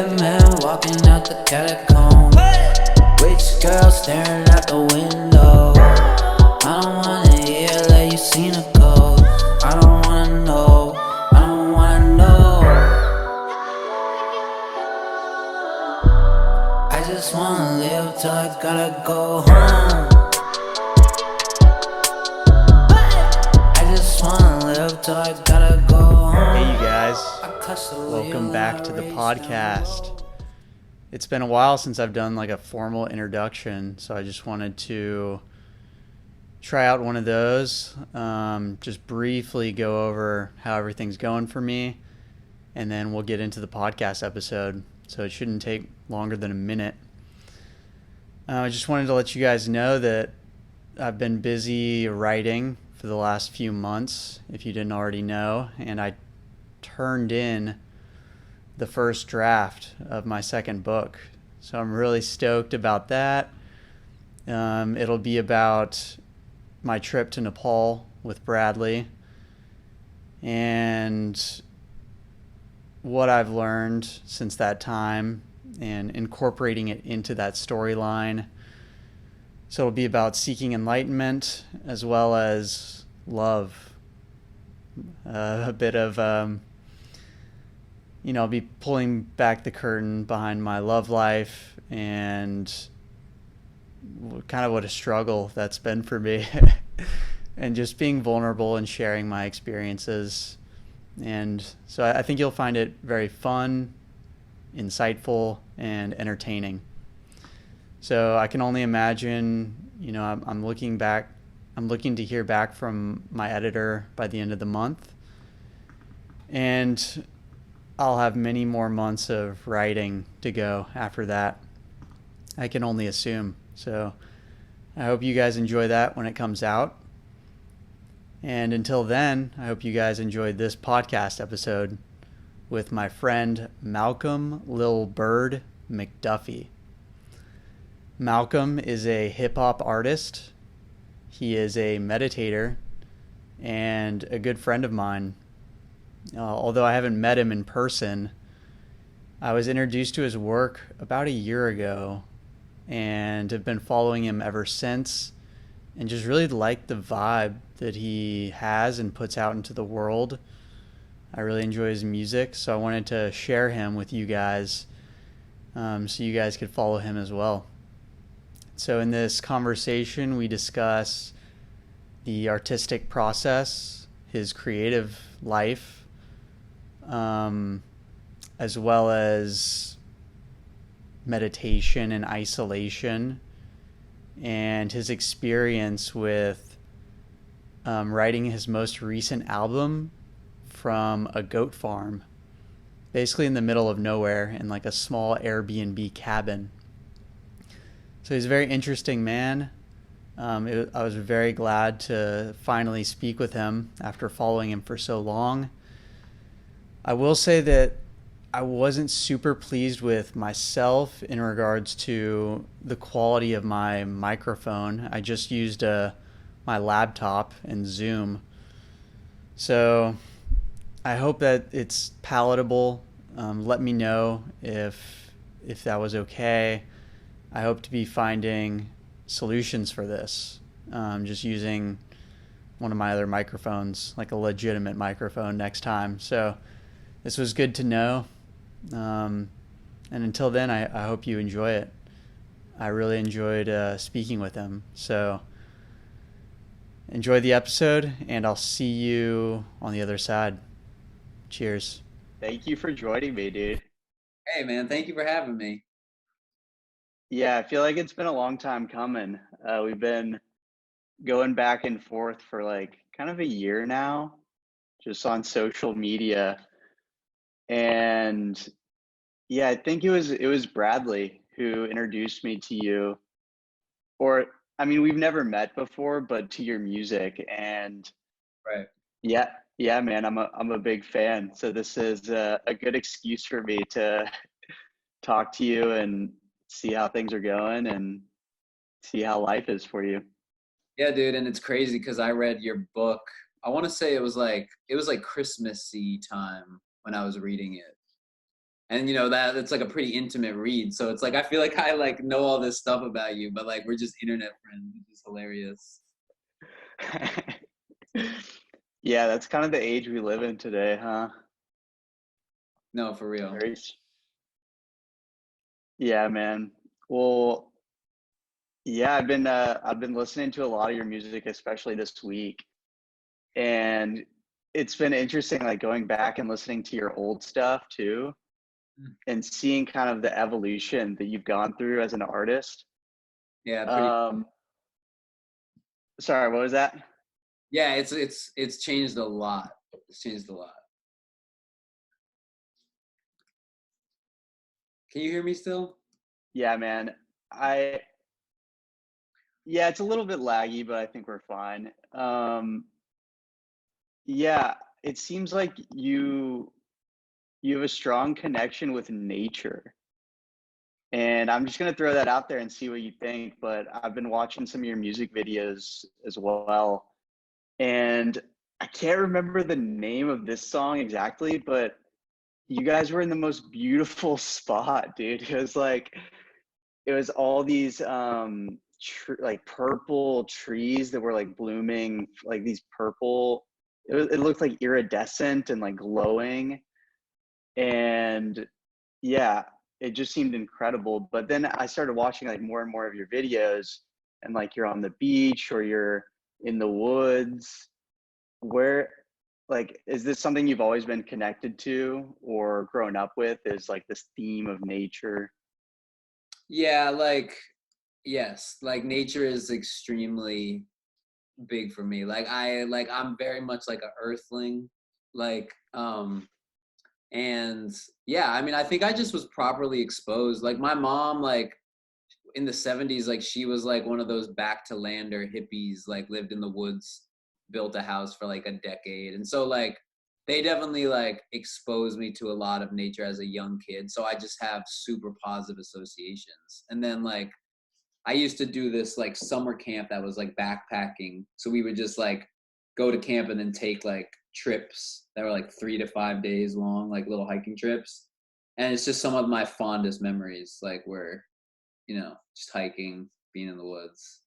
a man walking out the catacomb. Rich girl staring out the window. I don't wanna hear that you seen a ghost. I don't wanna know. I don't wanna know. I just wanna live till I gotta go home. I just wanna live till I gotta go home. Hey you guys, welcome back to the podcast. It's been a while since I've done like a formal introduction, so I just wanted to try out one of those, just briefly go over how everything's going for me, and then we'll get into the podcast episode, so it shouldn't take longer than a minute. I just wanted to let you guys know that I've been busy writing for the last few months, if you didn't already know, and I turned in the first draft of my second book. So I'm really stoked about that. It'll be about my trip to Nepal with Bradley and what I've learned since that time and incorporating it into that storyline. So it'll be about seeking enlightenment as well as love. A bit of, I'll be pulling back the curtain behind my love life and kind of what a struggle that's been for me. And just being vulnerable and sharing my experiences. And so I think you'll find it very fun, insightful, and entertaining. So I can only imagine, I'm looking to hear back from my editor by the end of the month. And I'll have many more months of writing to go after that. I can only assume. So I hope you guys enjoy that when it comes out. And until then, I hope you guys enjoyed this podcast episode with my friend Malcolm Lil Bird MacDuffie. Malcolm is a hip-hop artist. He is a meditator and a good friend of mine. Although I haven't met him in person, I was introduced to his work about a year ago and have been following him ever since, and just really like the vibe that he has and puts out into the world. I really enjoy his music, so I wanted to share him with you guys, so you guys could follow him as well. So in this conversation, we discuss the artistic process, his creative life, as well as meditation and isolation, and his experience with writing his most recent album from a goat farm, basically in the middle of nowhere in like a small Airbnb cabin. So he's a very interesting man. I was very glad to finally speak with him after following him for so long. I will say that I wasn't super pleased with myself in regards to the quality of my microphone. I just used my laptop and Zoom. So I hope that it's palatable. Let me know if that was okay. I hope to be finding solutions for this. Just using one of my other microphones, like a legitimate microphone next time. So this was good to know. And until then, I hope you enjoy it. I really enjoyed speaking with him. So enjoy the episode, and I'll see you on the other side. Cheers. Thank you for joining me, dude. Hey, man. Thank you for having me. Yeah, I feel like it's been a long time coming. We've been going back and forth for like kind of a year now, just on social media. And yeah, I think it was Bradley who introduced me to you. Or I mean, we've never met before, but to your music. And Right. yeah, man, I'm a big fan. So this is a good excuse for me to talk to you and see how things are going and see how life is for you. Yeah, dude. And it's crazy because I read your book. I want to say it was like Christmassy time when I was reading it. And that it's like a pretty intimate read. So it's like I feel like I like know all this stuff about you, but like we're just internet friends, which is hilarious. Yeah, that's kind of the age we live in today, huh? No, for real. Very, yeah, man. Well, yeah, I've been listening to a lot of your music, especially this week, and it's been interesting, like going back and listening to your old stuff too, and seeing kind of the evolution that you've gone through as an artist. Yeah, pretty. Um, Sorry, what was that? Yeah, it's changed a lot. It's changed a lot. Can you hear me still? Yeah, man. I Yeah, it's a little bit laggy, but I think we're fine. Yeah, it seems like you have a strong connection with nature. And I'm just gonna throw that out there and see what you think. But I've been watching some of your music videos as well, and I can't remember the name of this song exactly, but you guys were in the most beautiful spot, dude. It was all these like purple trees that were like blooming, like these purple. It looked like iridescent and like glowing, and yeah, it just seemed incredible. But then I started watching like more and more of your videos, and like you're on the beach or you're in the woods. Where, like, is this something you've always been connected to or grown up with? Is like this theme of nature? Yeah, like yes, like nature is extremely big for me. I'm very much like a earthling. Like and yeah, I mean I think I just was properly exposed. Like my mom, like in the 70s, like she was like one of those back to lander hippies, like lived in the woods, built a house for like a decade. And so like they definitely like exposed me to a lot of nature as a young kid. So I just have super positive associations. And then like I used to do this like summer camp that was like backpacking. So we would just like go to camp and then take like trips that were like 3 to 5 days long, like little hiking trips. And it's just some of my fondest memories, like where just hiking, being in the woods.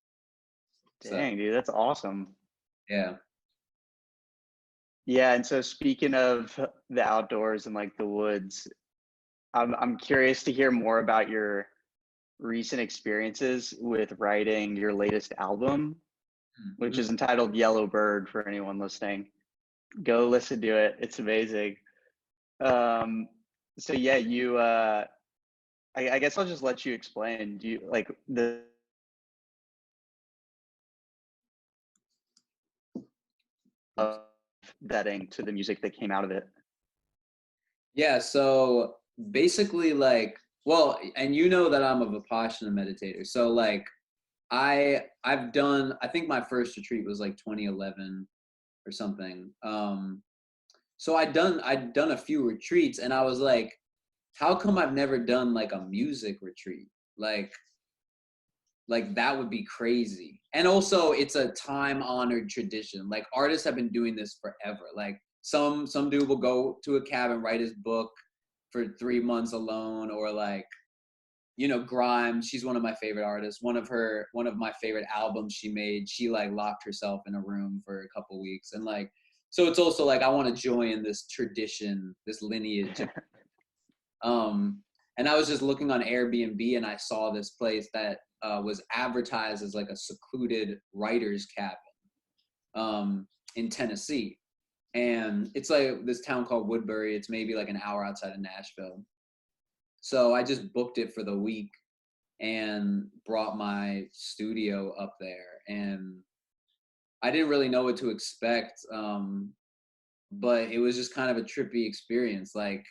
So Dang, dude, that's awesome. yeah. Yeah, and so speaking of the outdoors and like the woods, I'm curious to hear more about your recent experiences with writing your latest album, which Mhm. is entitled Yellow Bird for anyone listening. Go listen to it. It's amazing. Um, so yeah, I guess I'll just let you explain. Do you like the vetting to the music that came out of it? Yeah, so basically like well, and you know that I'm a Vipassana meditator. So like I've done I think my first retreat was like 2011 or something. So I'd done a few retreats and I was like, how come I've never done like a music retreat? Like that would be crazy. And also it's a time honored tradition. Like artists have been doing this forever. Like some dude will go to a cabin, write his book for 3 months alone, or like Grimes, she's one of my favorite artists. One of my favorite albums she made, she like locked herself in a room for a couple weeks. And like so it's also like I want to join this tradition, this lineage. Um, and I was just looking on Airbnb and I saw this place that was advertised as like a secluded writer's cabin in Tennessee. And it's like this town called Woodbury. It's maybe like an hour outside of Nashville. So I just booked it for the week and brought my studio up there. And I didn't really know what to expect. But it was just kind of a trippy experience. Like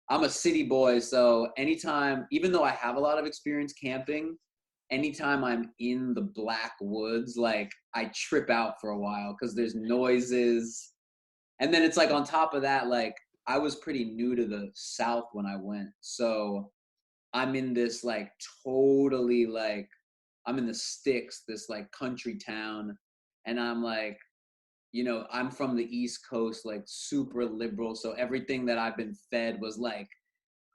I'm a city boy, so anytime, even though I have a lot of experience camping, anytime I'm in the black woods, like I trip out for a while because there's noises. And then it's like on top of that, like I was pretty new to the South when I went. So I'm in this like totally like I'm in the sticks, this like country town, and I'm like I'm from the East Coast, like super liberal. So everything that I've been fed was like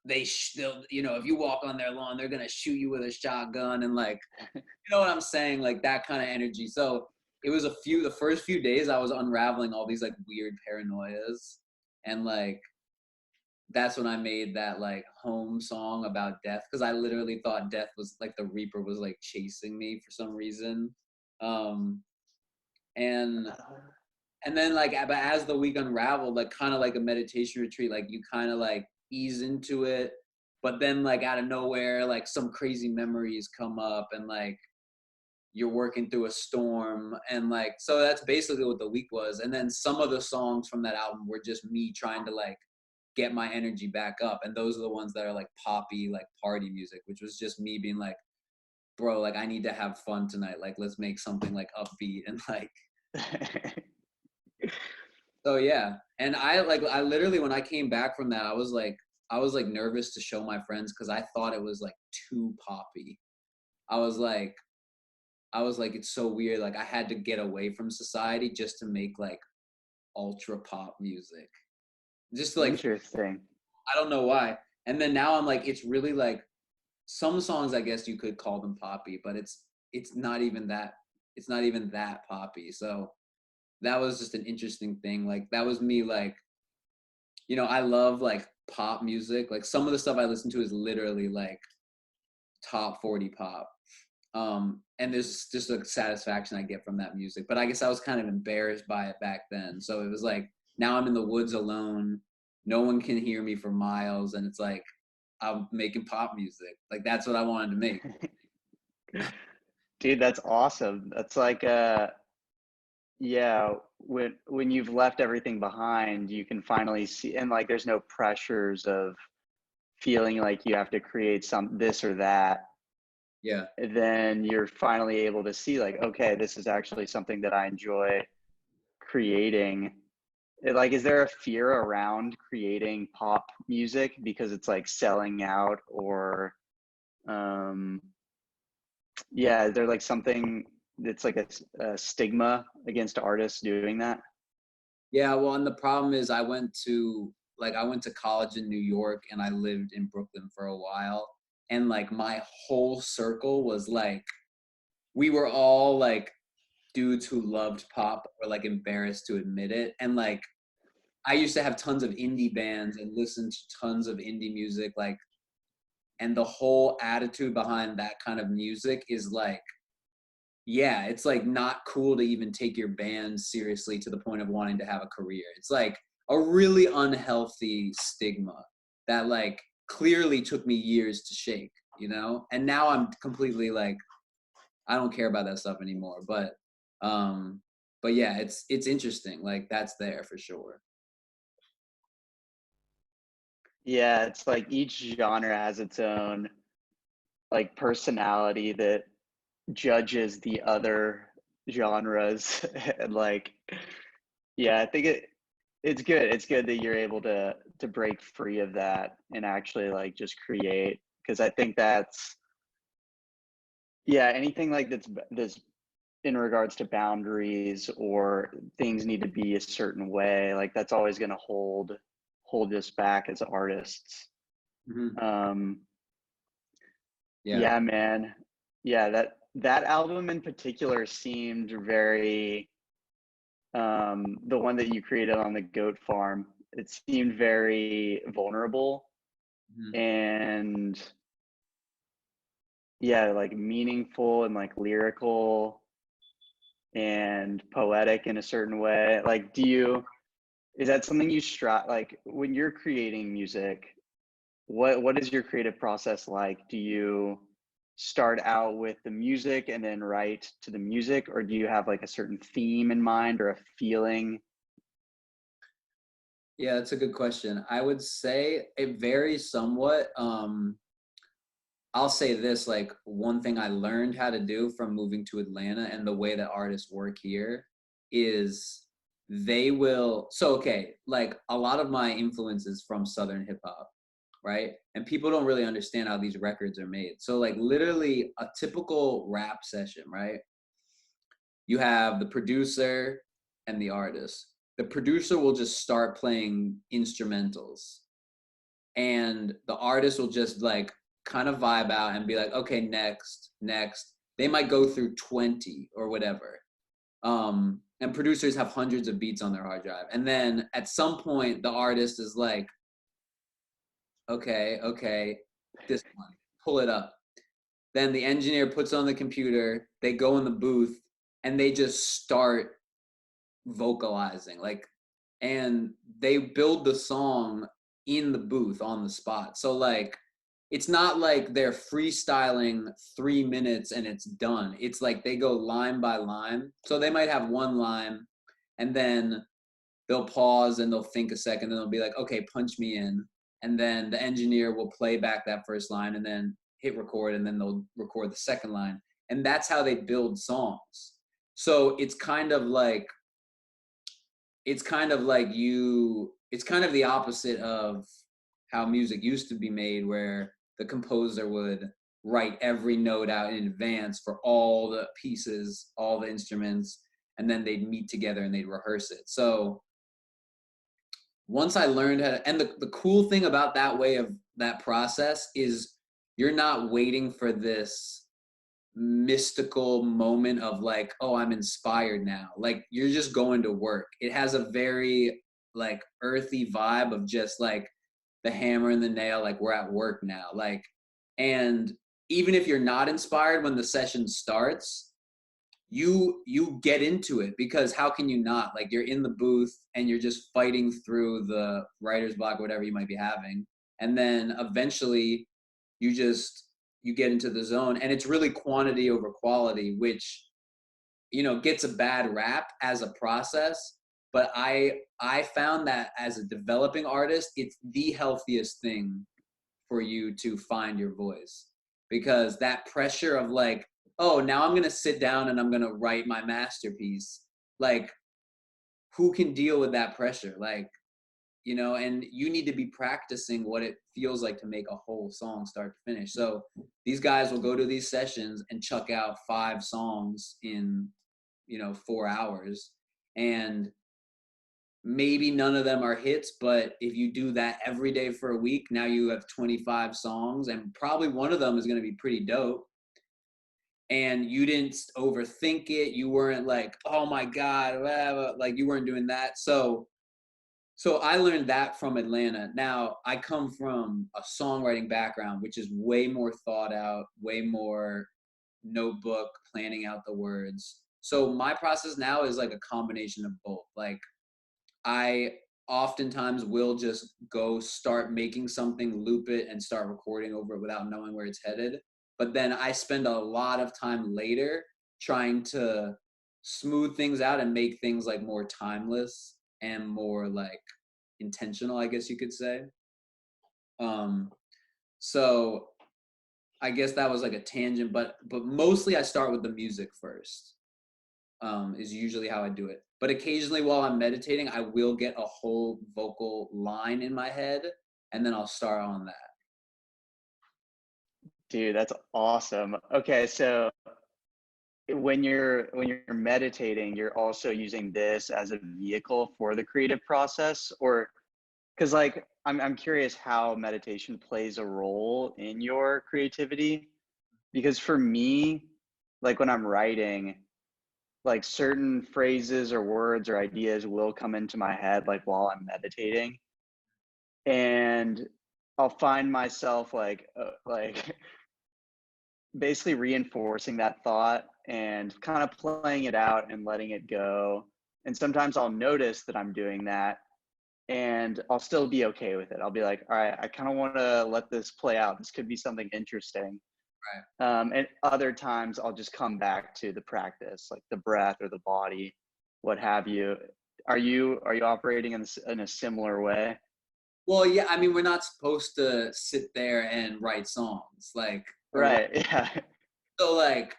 they'll, you know, if you walk on their lawn, they're gonna shoot you with a shotgun, and like, you know what I'm saying, like that kind of energy. So it was the first few days I was unraveling all these like weird paranoias, and like that's when I made that like home song about death, because I literally thought death was like the Reaper was like chasing me for some reason. Um, and and then like, but as the week unraveled, like kind of like a meditation retreat, like you kind of like ease into it, but then like out of nowhere, like some crazy memories come up, and like you're working through a storm, and like, so that's basically what the week was. And then some of the songs from that album were just me trying to like get my energy back up, and those are the ones that are like poppy, like party music, which was just me being like, bro, like I need to have fun tonight, like let's make something like upbeat and like. So yeah, and I literally, when I came back from that, I was like nervous to show my friends, because I thought it was like too poppy. I was like it's so weird, like I had to get away from society just to make like ultra pop music, just to, like, Interesting. I don't know why. And then now I'm like, it's really like some songs, I guess you could call them poppy, but it's not even that, it's not even that poppy. So that was just an interesting thing. Like that was me, like, you know, I love like pop music. Like some of the stuff I listen to is literally like top 40 pop. And there's just a satisfaction I get from that music. But I guess I was kind of embarrassed by it back then. So it was like, now I'm in the woods alone. No one can hear me for miles. And it's like, I'm making pop music. Like that's what I wanted to make. Dude, that's awesome. That's like yeah, when you've left everything behind, you can finally see, and like there's no pressures of feeling like you have to create some this or that. Yeah. Then you're finally able to see like, okay, this is actually something that I enjoy creating. Like, is there a fear around creating pop music because it's like selling out, or yeah, is there like something that's like a stigma against artists doing that? Yeah. Well, and the problem is I went to college in New York, and I lived in Brooklyn for a while. And like my whole circle was like, we were all like dudes who loved pop, or like embarrassed to admit it. And like I used to have tons of indie bands and listen to tons of indie music, like, and the whole attitude behind that kind of music is like, yeah, it's like not cool to even take your band seriously to the point of wanting to have a career. It's like a really unhealthy stigma that like clearly took me years to shake, you know? And now I'm completely like, I don't care about that stuff anymore. But yeah, it's interesting. Like that's there for sure. Yeah, it's like each genre has its own like personality that judges the other genres and like, yeah, I think it's good. It's good that you're able to break free of that and actually like just create, because I think that's, yeah, anything like that's in regards to boundaries or things need to be a certain way, like that's always going to hold us back as artists. Mhm. um Yeah. yeah, man. Yeah, that album in particular seemed very, the one that you created on the goat farm, it seemed very vulnerable Mhm. and, yeah, like meaningful and like lyrical and poetic in a certain way. Like, is that something you strive, like when you're creating music, what is your creative process like? Do you start out with the music and then write to the music, or do you have like a certain theme in mind or a feeling? Yeah, that's a good question. I would say it varies somewhat. I'll say this, like one thing I learned how to do from moving to Atlanta and the way that artists work here is okay, like a lot of my influences from Southern hip hop, right? And people don't really understand how these records are made. So like literally a typical rap session, right? You have the producer and the artist. The producer will just start playing instrumentals, and the artist will just like kind of vibe out and be like, okay, next. They might go through 20 or whatever. And producers have hundreds of beats on their hard drive. And then at some point, the artist is like, okay, this one, pull it up. Then the engineer puts on the computer, they go in the booth, and they just start vocalizing. Like, and they build the song in the booth on the spot. So like, it's not like they're freestyling 3 minutes and it's done. It's like they go line by line. So they might have one line and then they'll pause and they'll think a second and they'll be like, okay, punch me in. And then the engineer will play back that first line and then hit record, and then they'll record the second line. And that's how they build songs. So it's kind of the opposite of how music used to be made, where the composer would write every note out in advance for all the pieces, all the instruments, and then they'd meet together and they'd rehearse it. So once I learned how to, and the cool thing about that way of that process is you're not waiting for this mystical moment of like, oh, I'm inspired now. Like, you're just going to work. It has a very like earthy vibe of just like the hammer and the nail, like we're at work now. Like, and even if you're not inspired when the session starts, you get into it, because how can you not? Like, you're in the booth and you're just fighting through the writer's block, whatever you might be having. And then eventually you get into the zone, and it's really quantity over quality, which, you know, gets a bad rap as a process. But I found that as a developing artist, it's the healthiest thing for you to find your voice, because that pressure of like, oh, now I'm going to sit down and I'm going to write my masterpiece. Like, who can deal with that pressure? Like, you know, and you need to be practicing what it feels like to make a whole song start to finish. So these guys will go to these sessions and chuck out 5 songs in, 4 hours. And maybe none of them are hits, but if you do that every day for a week, now you have 25 songs, and probably one of them is going to be pretty dope. And you didn't overthink it. You weren't like, oh my God, blah, like you weren't doing that. So I learned that from Atlanta. Now, I come from a songwriting background, which is way more thought out, way more notebook, planning out the words. So my process now is like a combination of both. Like, I oftentimes will just go start making something, loop it, and start recording over it without knowing where it's headed. But then I spend a lot of time later trying to smooth things out and make things like more timeless and more like intentional, I guess you could say. So I guess that was like a tangent, but mostly I start with the music first, is usually how I do it. But occasionally while I'm meditating, I will get a whole vocal line in my head, and then I'll start on that. Dude, that's awesome. Okay, so when you're meditating, you're also using this as a vehicle for the creative process, or because like I'm curious how meditation plays a role in your creativity, because for me, like when I'm writing, like certain phrases or words or ideas will come into my head like while I'm meditating, and I'll find myself like basically reinforcing that thought and kind of playing it out and letting it go. And sometimes I'll notice that I'm doing that and I'll still be okay with it. I'll be like, all right, I kind of want to let this play out. This could be something interesting. Right. And other times I'll just come back to the practice, like the breath or the body, what have you. Are you operating in a similar way? Well, yeah, I mean, we're not supposed to sit there and write songs, like, Right. Yeah. so like,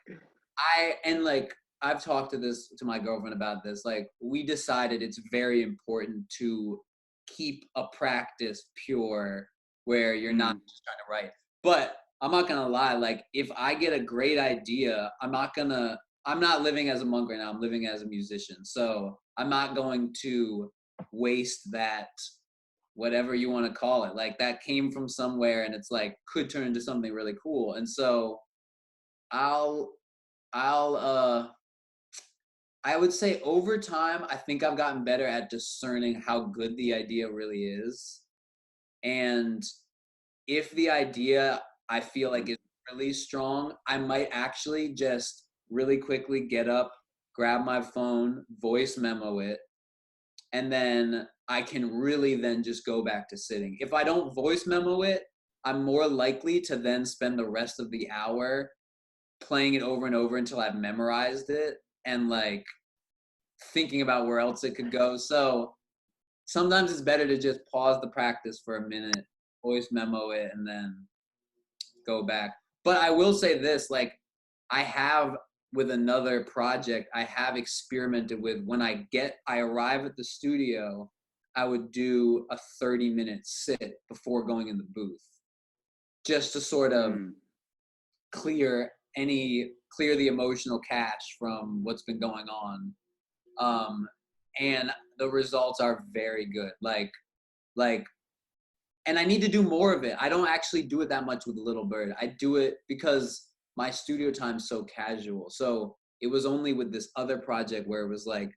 I've talked to my girlfriend about this. Like, we decided it's very important to keep a practice pure where you're not just trying to write. But I'm not gonna lie, like, if I get a great idea, I'm not living as a monk right now, I'm living as a musician. So I'm not going to waste that whatever you want to call it. Like that came from somewhere and it's like could turn into something really cool. And so I'll I would say over time, I think I've gotten better at discerning how good the idea really is. And if the idea I feel like is really strong, I might actually just really quickly get up, grab my phone, voice memo it, and then I can really then just go back to sitting. If I don't voice memo it, I'm more likely to then spend the rest of the hour playing it over and over until I've memorized it and like thinking about where else it could go. So sometimes it's better to just pause the practice for a minute, voice memo it, and then go back. But I will say this, like I have with another project, I have experimented with when I arrive at the studio, I would do a 30-minute sit before going in the booth just to sort of clear the emotional cache from what's been going on. And the results are very good. Like, and I need to do more of it. I don't actually do it that much with Lil Bird. I do it because my studio time's so casual. So it was only with this other project where it was like,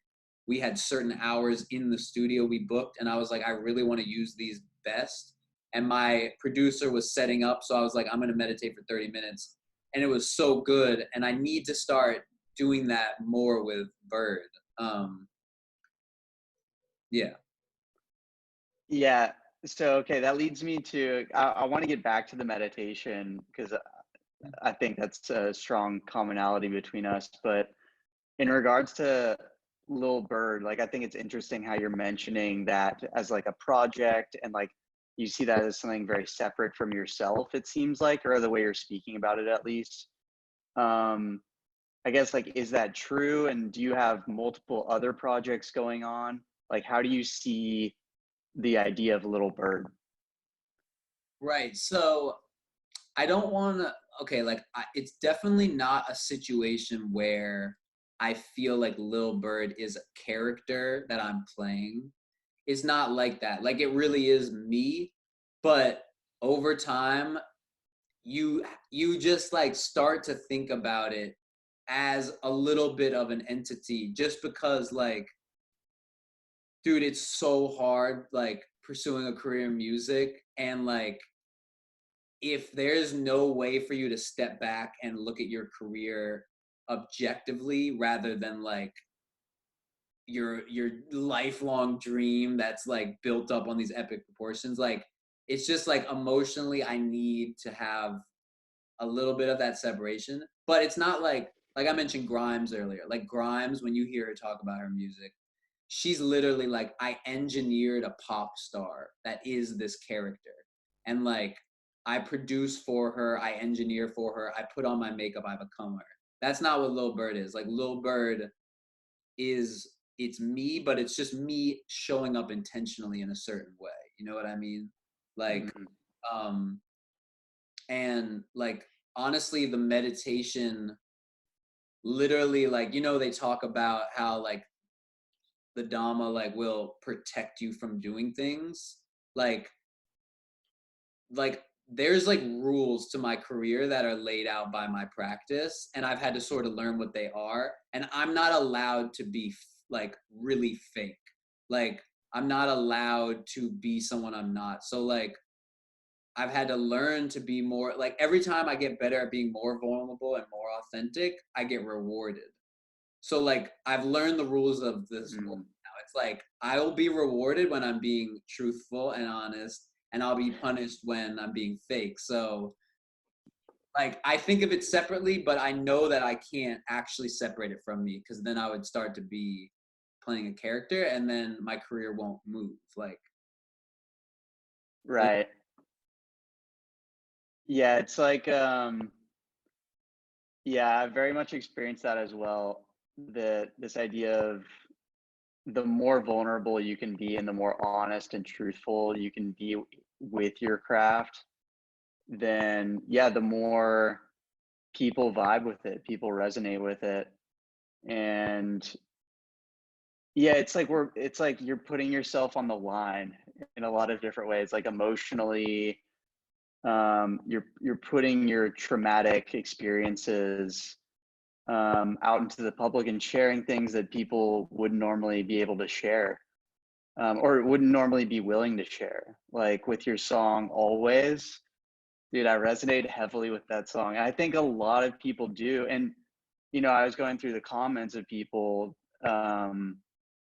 we had certain hours in the studio we booked. And I was like, I really want to use these best. And my producer was setting up. So I was like, I'm going to meditate for 30 minutes. And it was so good. And I need to start doing that more with Bird. Yeah. Yeah. So, okay, that leads me to, I want to get back to the meditation because I think that's a strong commonality between us. But in regards to Lil Bird, like, I think it's interesting how you're mentioning that as like a project and like you see that as something very separate from yourself, it seems like, or the way you're speaking about it at least. I guess, like, is that true? And do you have multiple other projects going on? Like, how do you see the idea of Lil Bird? Right. So I don't want to, okay, like it's definitely not a situation where I feel like Lil Bird is a character that I'm playing. It's not like that. Like it really is me, but over time you just like start to think about it as a little bit of an entity just because like dude, it's so hard like pursuing a career in music and like if there's no way for you to step back and look at your career objectively rather than like your lifelong dream that's like built up on these epic proportions, like it's just like emotionally I need to have a little bit of that separation. But it's not like I mentioned Grimes earlier. Like Grimes, when you hear her talk about her music, she's literally like, I engineered a pop star that is this character. And like I produce for her, I engineer for her, I put on my makeup, I become her. That's not what Lil Bird is. Like Lil Bird is, it's me, but it's just me showing up intentionally in a certain way. You know what I mean? Like, um, and like honestly, the meditation literally, like, you know, they talk about how like the Dhamma like will protect you from doing things. Like there's like rules to my career that are laid out by my practice and I've had to sort of learn what they are, and I'm not allowed to be like really fake. Like I'm not allowed to be someone I'm not. So like I've had to learn to be more like every time I get better at being more vulnerable and more authentic, I get rewarded. So like I've learned the rules of this world now. It's like I will be rewarded when I'm being truthful and honest, and I'll be punished when I'm being fake. So like I think of it separately, but I know that I can't actually separate it from me because then I would start to be playing a character and then my career won't move. Like Right. Yeah, it's like, yeah, I very much experienced that as well. This idea of the more vulnerable you can be and the more honest and truthful you can be with your craft, then yeah, the more people vibe with it, people resonate with it. And yeah, it's like you're putting yourself on the line in a lot of different ways, like emotionally. You're putting your traumatic experiences out into the public and sharing things that people wouldn't normally be able to share, or wouldn't normally be willing to share. Like with your song Always, dude, I resonate heavily with that song. I think a lot of people do. And, you know, I was going through the comments of people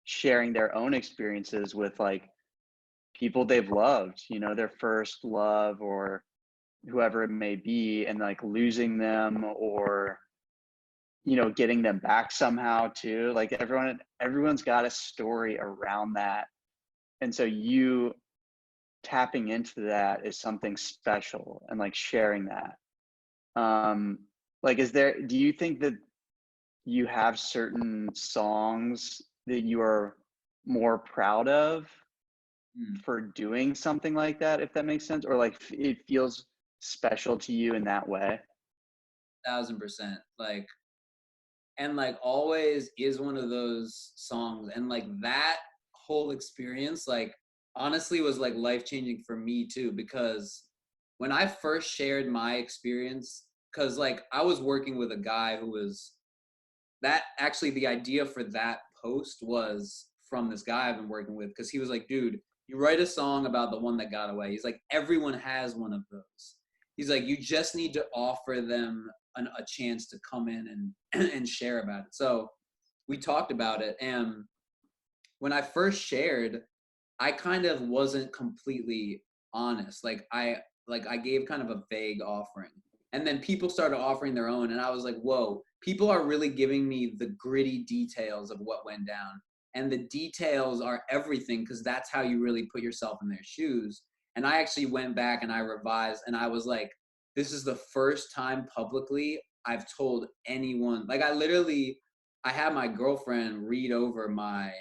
sharing their own experiences with like people they've loved, you know, their first love or whoever it may be, and like losing them, or, you know, getting them back somehow too. Like everyone's got a story around that. And so you tapping into that is something special, and like sharing that. Like, do you think that you have certain songs that you are more proud of for doing something like that, if that makes sense? Or like it feels special to you in that way? 1,000%. Like, and like Always is one of those songs, and like that whole experience, like honestly was like life-changing for me too, because when I first shared my experience, because like I was working with a guy who was that actually the idea for that post was from this guy I've been working with, because he was like, dude, you write a song about the one that got away. He's like, everyone has one of those. He's like, you just need to offer them a chance to come in and share about it. So we talked about it, and when I first shared, I kind of wasn't completely honest. Like I gave kind of a vague offering. And then people started offering their own, and I was like, whoa, people are really giving me the gritty details of what went down. And the details are everything, because that's how you really put yourself in their shoes. And I actually went back and I revised, and I was like, this is the first time publicly I've told anyone. Like I had my girlfriend read over my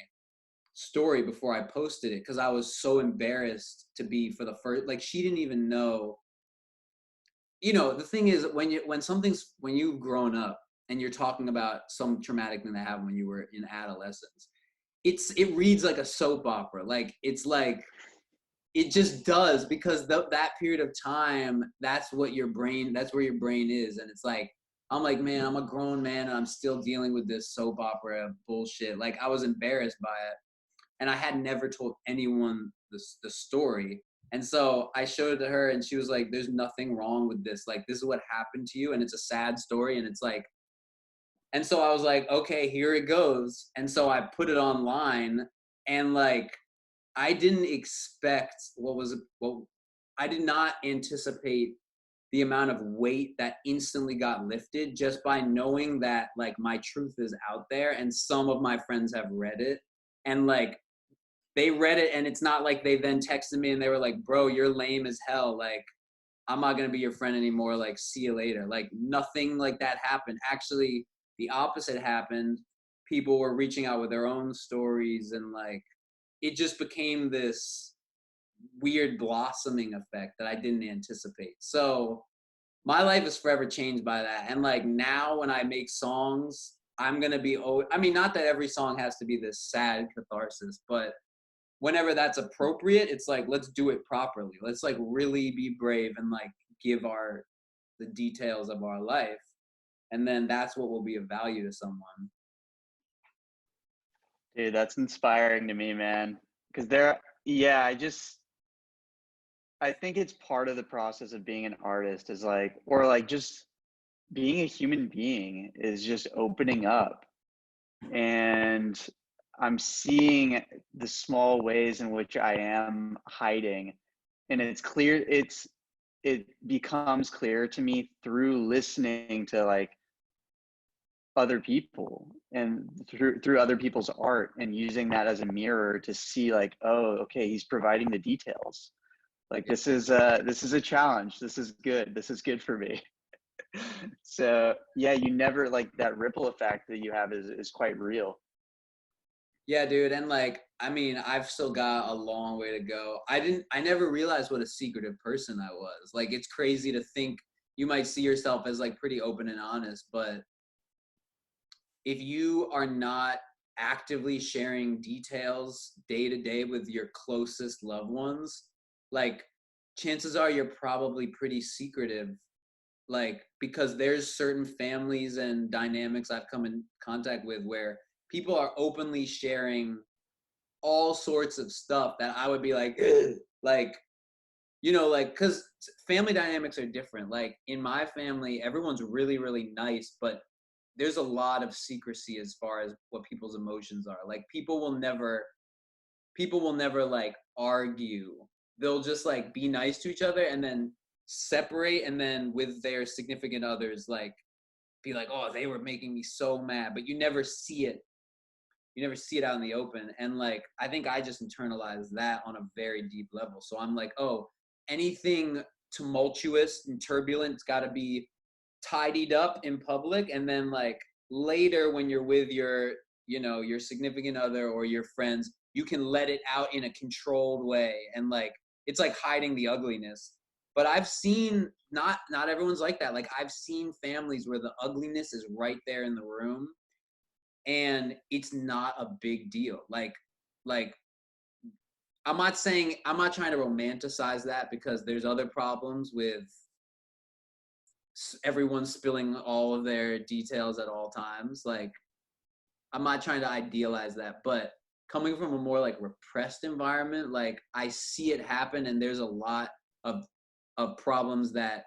story before I posted it, because I was so embarrassed to be for the first, like she didn't even know. You know, the thing is, when you've grown up and you're talking about some traumatic thing that happened when you were in adolescence, it reads like a soap opera. Like it's like it just does, because that period of time, that's where your brain is. And it's like, I'm like, man, I'm a grown man and I'm still dealing with this soap opera bullshit. Like I was embarrassed by it, and I had never told anyone the story. And so I showed it to her, and she was like, there's nothing wrong with this. Like, this is what happened to you, and it's a sad story. And it's like, and so I was like, okay, here it goes. And so I put it online, and like, I didn't expect I did not anticipate the amount of weight that instantly got lifted just by knowing that like my truth is out there, and some of my friends have read it. And like, they read it, and it's not like they then texted me and they were like, bro, you're lame as hell. Like, I'm not going to be your friend anymore. Like, see you later. Like, nothing like that happened. Actually, the opposite happened. People were reaching out with their own stories, and like, it just became this weird blossoming effect that I didn't anticipate. So my life is forever changed by that. And like, now when I make songs, I'm going to be, I mean, not that every song has to be this sad catharsis, but whenever that's appropriate, it's like, let's do it properly. Let's like really be brave and like give the details of our life. And then that's what will be of value to someone. Dude, that's inspiring to me, man. Because I think it's part of the process of being an artist is like, or like just being a human being is just opening up. And I'm seeing the small ways in which I am hiding. And it becomes clear to me through listening to like other people and through other people's art, and using that as a mirror to see like, oh, okay, he's providing the details. Like this is a challenge. This is good for me. So yeah, you never, like, that ripple effect that you have is quite real. Yeah, dude. And like, I mean, I've still got a long way to go. I never realized what a secretive person I was. Like, it's crazy to think you might see yourself as like pretty open and honest, but if you are not actively sharing details day to day with your closest loved ones, like chances are you're probably pretty secretive, like because there's certain families and dynamics I've come in contact with where people are openly sharing all sorts of stuff that I would be like, ugh, like, you know, like, because family dynamics are different. Like in my family, everyone's really, really nice, but there's a lot of secrecy as far as what people's emotions are. Like people will never like argue. They'll just like be nice to each other and then separate, and then with their significant others, like be like, oh, they were making me so mad, but you never see it. You never see it out in the open. And like, I think I just internalized that on a very deep level. So I'm like, oh, anything tumultuous and turbulent's got to be tidied up in public, and then like later when you're with your, you know, your significant other or your friends, you can let it out in a controlled way, and like it's like hiding the ugliness. But I've seen not everyone's like that. Like I've seen families where the ugliness is right there in the room and it's not a big deal. Like I'm not trying to romanticize that, because there's other problems with everyone spilling all of their details at all times. Like I'm not trying to idealize that, but coming from a more like repressed environment, like I see it happen, and there's a lot of problems that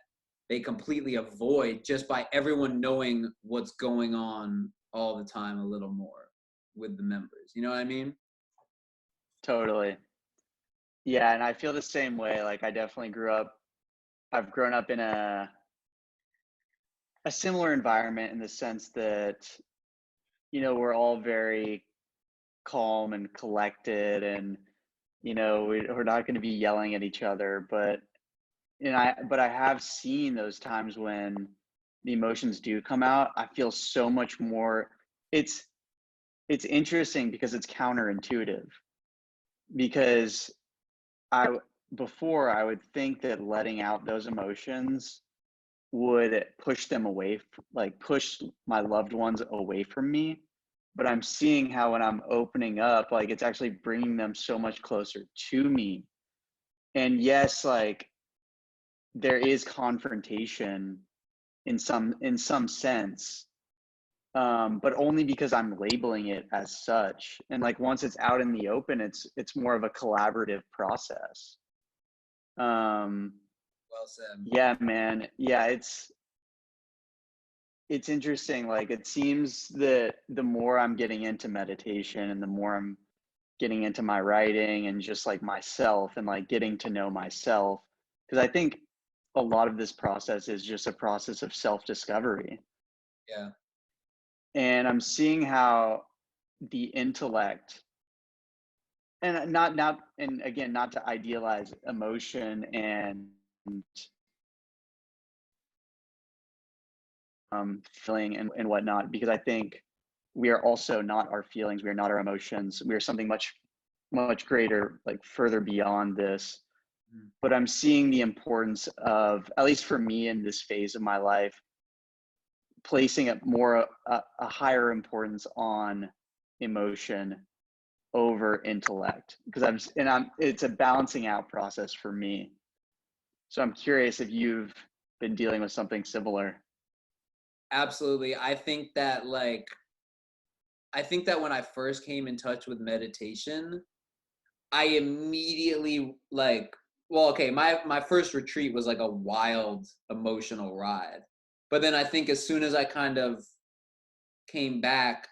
they completely avoid just by everyone knowing what's going on all the time a little more with the members. You know what I mean? Totally. Yeah, and I feel the same way. Like I've grown up in a similar environment in the sense that, you know, we're all very calm and collected, and, you know, we're not going to be yelling at each other, but I have seen those times when the emotions do come out. I feel so much more. It's interesting because it's counterintuitive, because I before I would think that letting out those emotions would push them away, like push my loved ones away from me. But I'm seeing how when I'm opening up, like it's actually bringing them so much closer to me. And yes, like there is confrontation in some sense, but only because I'm labeling it as such. And like once it's out in the open, it's more of a collaborative process. Well said. Yeah, man. Yeah, it's interesting. Like it seems that the more I'm getting into meditation and the more I'm getting into my writing and just like myself and like getting to know myself, because I think a lot of this process is just a process of self-discovery. Yeah. And I'm seeing how the intellect, and and again, not to idealize emotion and feeling and whatnot, because I think we are also not our feelings, we are not our emotions, we are something much greater, like further beyond this. But I'm seeing the importance of, at least for me in this phase of my life, placing a higher importance on emotion over intellect, because it's a balancing out process for me. So I'm curious if you've been dealing with something similar. Absolutely. I think that when I first came in touch with meditation, I immediately like, well, okay, my first retreat was like a wild emotional ride. But then I think as soon as I kind of came back,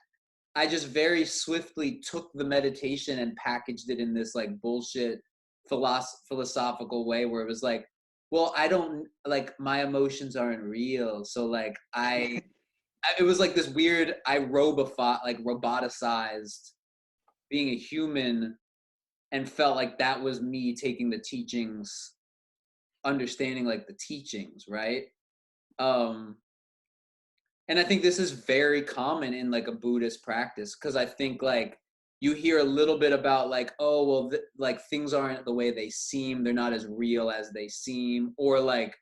I just very swiftly took the meditation and packaged it in this like bullshit philosophical way where it was like, well, I don't like, my emotions aren't real. So like it was like this weird, roboticized being a human, and felt like that was me taking the teachings, understanding like the teachings, right? Um, and I think this is very common in like a Buddhist practice, because I think like you hear a little bit about like, oh, well, like things aren't the way they seem, they're not as real as they seem, or like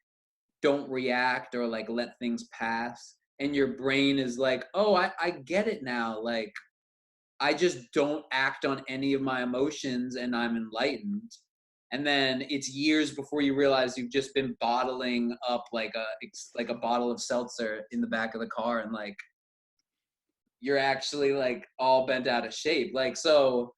don't react, or like let things pass. And your brain is like, oh, I get it now. Like I just don't act on any of my emotions and I'm enlightened. And then it's years before you realize you've just been bottling up like a bottle of seltzer in the back of the car, and like you're actually like all bent out of shape. Like, so,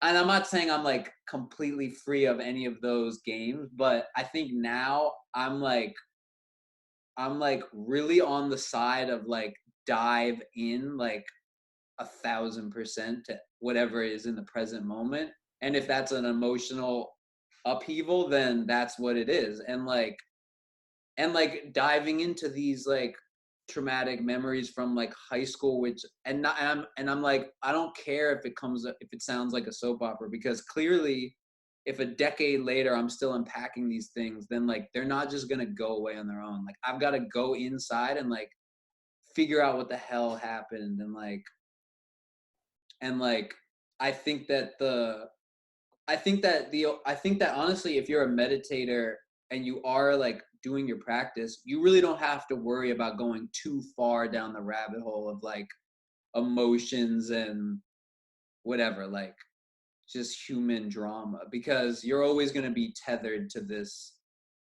and I'm not saying I'm like completely free of any of those games, but I think now I'm like really on the side of like dive in like 1,000% to whatever is in the present moment. And if that's an emotional upheaval, then that's what it is. And like diving into these like traumatic memories from like high school, which and I'm like, I don't care if it sounds like a soap opera, because clearly if a decade later I'm still unpacking these things, then like they're not just gonna go away on their own. Like I've got to go inside and like figure out what the hell happened, and I think that honestly, if you're a meditator and you are like doing your practice, you really don't have to worry about going too far down the rabbit hole of like emotions and whatever, like just human drama, because you're always going to be tethered to this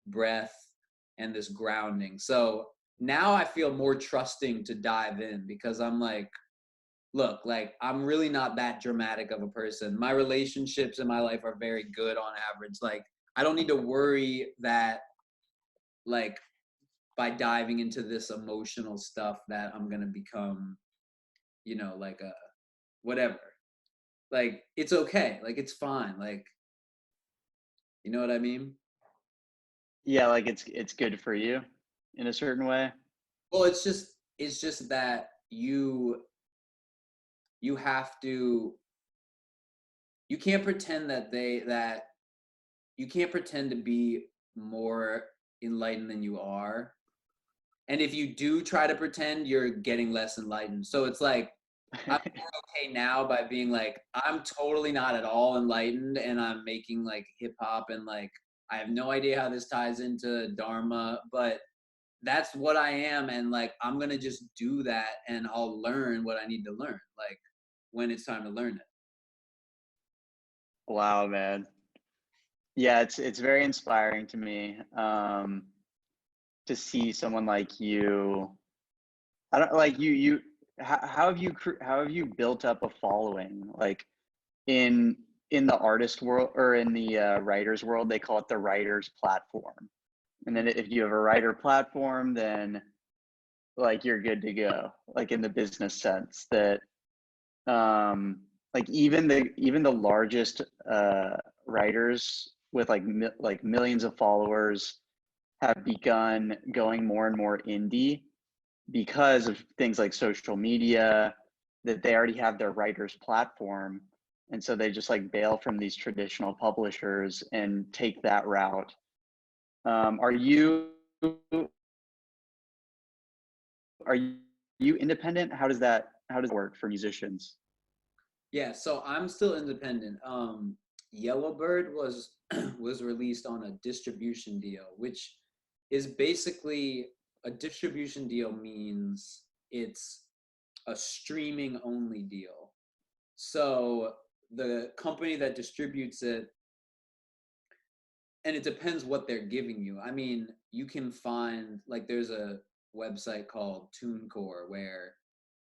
breath and this grounding. So now I feel more trusting to dive in, because I'm like, look, like I'm really not that dramatic of a person. My relationships in my life are very good on average. Like I don't need to worry that like by diving into this emotional stuff that I'm going to become, like a whatever. Like it's okay. Like it's fine. Like, you know what I mean? Yeah, like it's good for you in a certain way. Well, it's just that you have to you can't pretend that you can't pretend to be more enlightened than you are. And if you do try to pretend, you're getting less enlightened. So it's like I'm more okay now by being like, I'm totally not at all enlightened, and I'm making like hip hop, and like I have no idea how this ties into Dharma, but that's what I am, and like I'm gonna just do that, and I'll learn what I need to learn, like when it's time to learn it. Wow, man. Yeah, it's very inspiring to me, to see someone like you. I don't like you. How have you built up a following? Like in the artist world, or in the writers world, they call it the writers platform. And then if you have a writer platform, then like you're good to go. Like in the business sense, that like even the largest writers with like millions of followers have begun going more and more indie because of things like social media, that they already have their writers platform, and so they just like bail from these traditional publishers and take that route. Are you independent? How does it work for musicians? Yeah, so I'm still independent. Yellow Bird was was released on a distribution deal, which is basically a distribution deal means it's a streaming only deal. So the company that distributes it, and it depends what they're giving you. I mean, you can find like there's a website called TuneCore where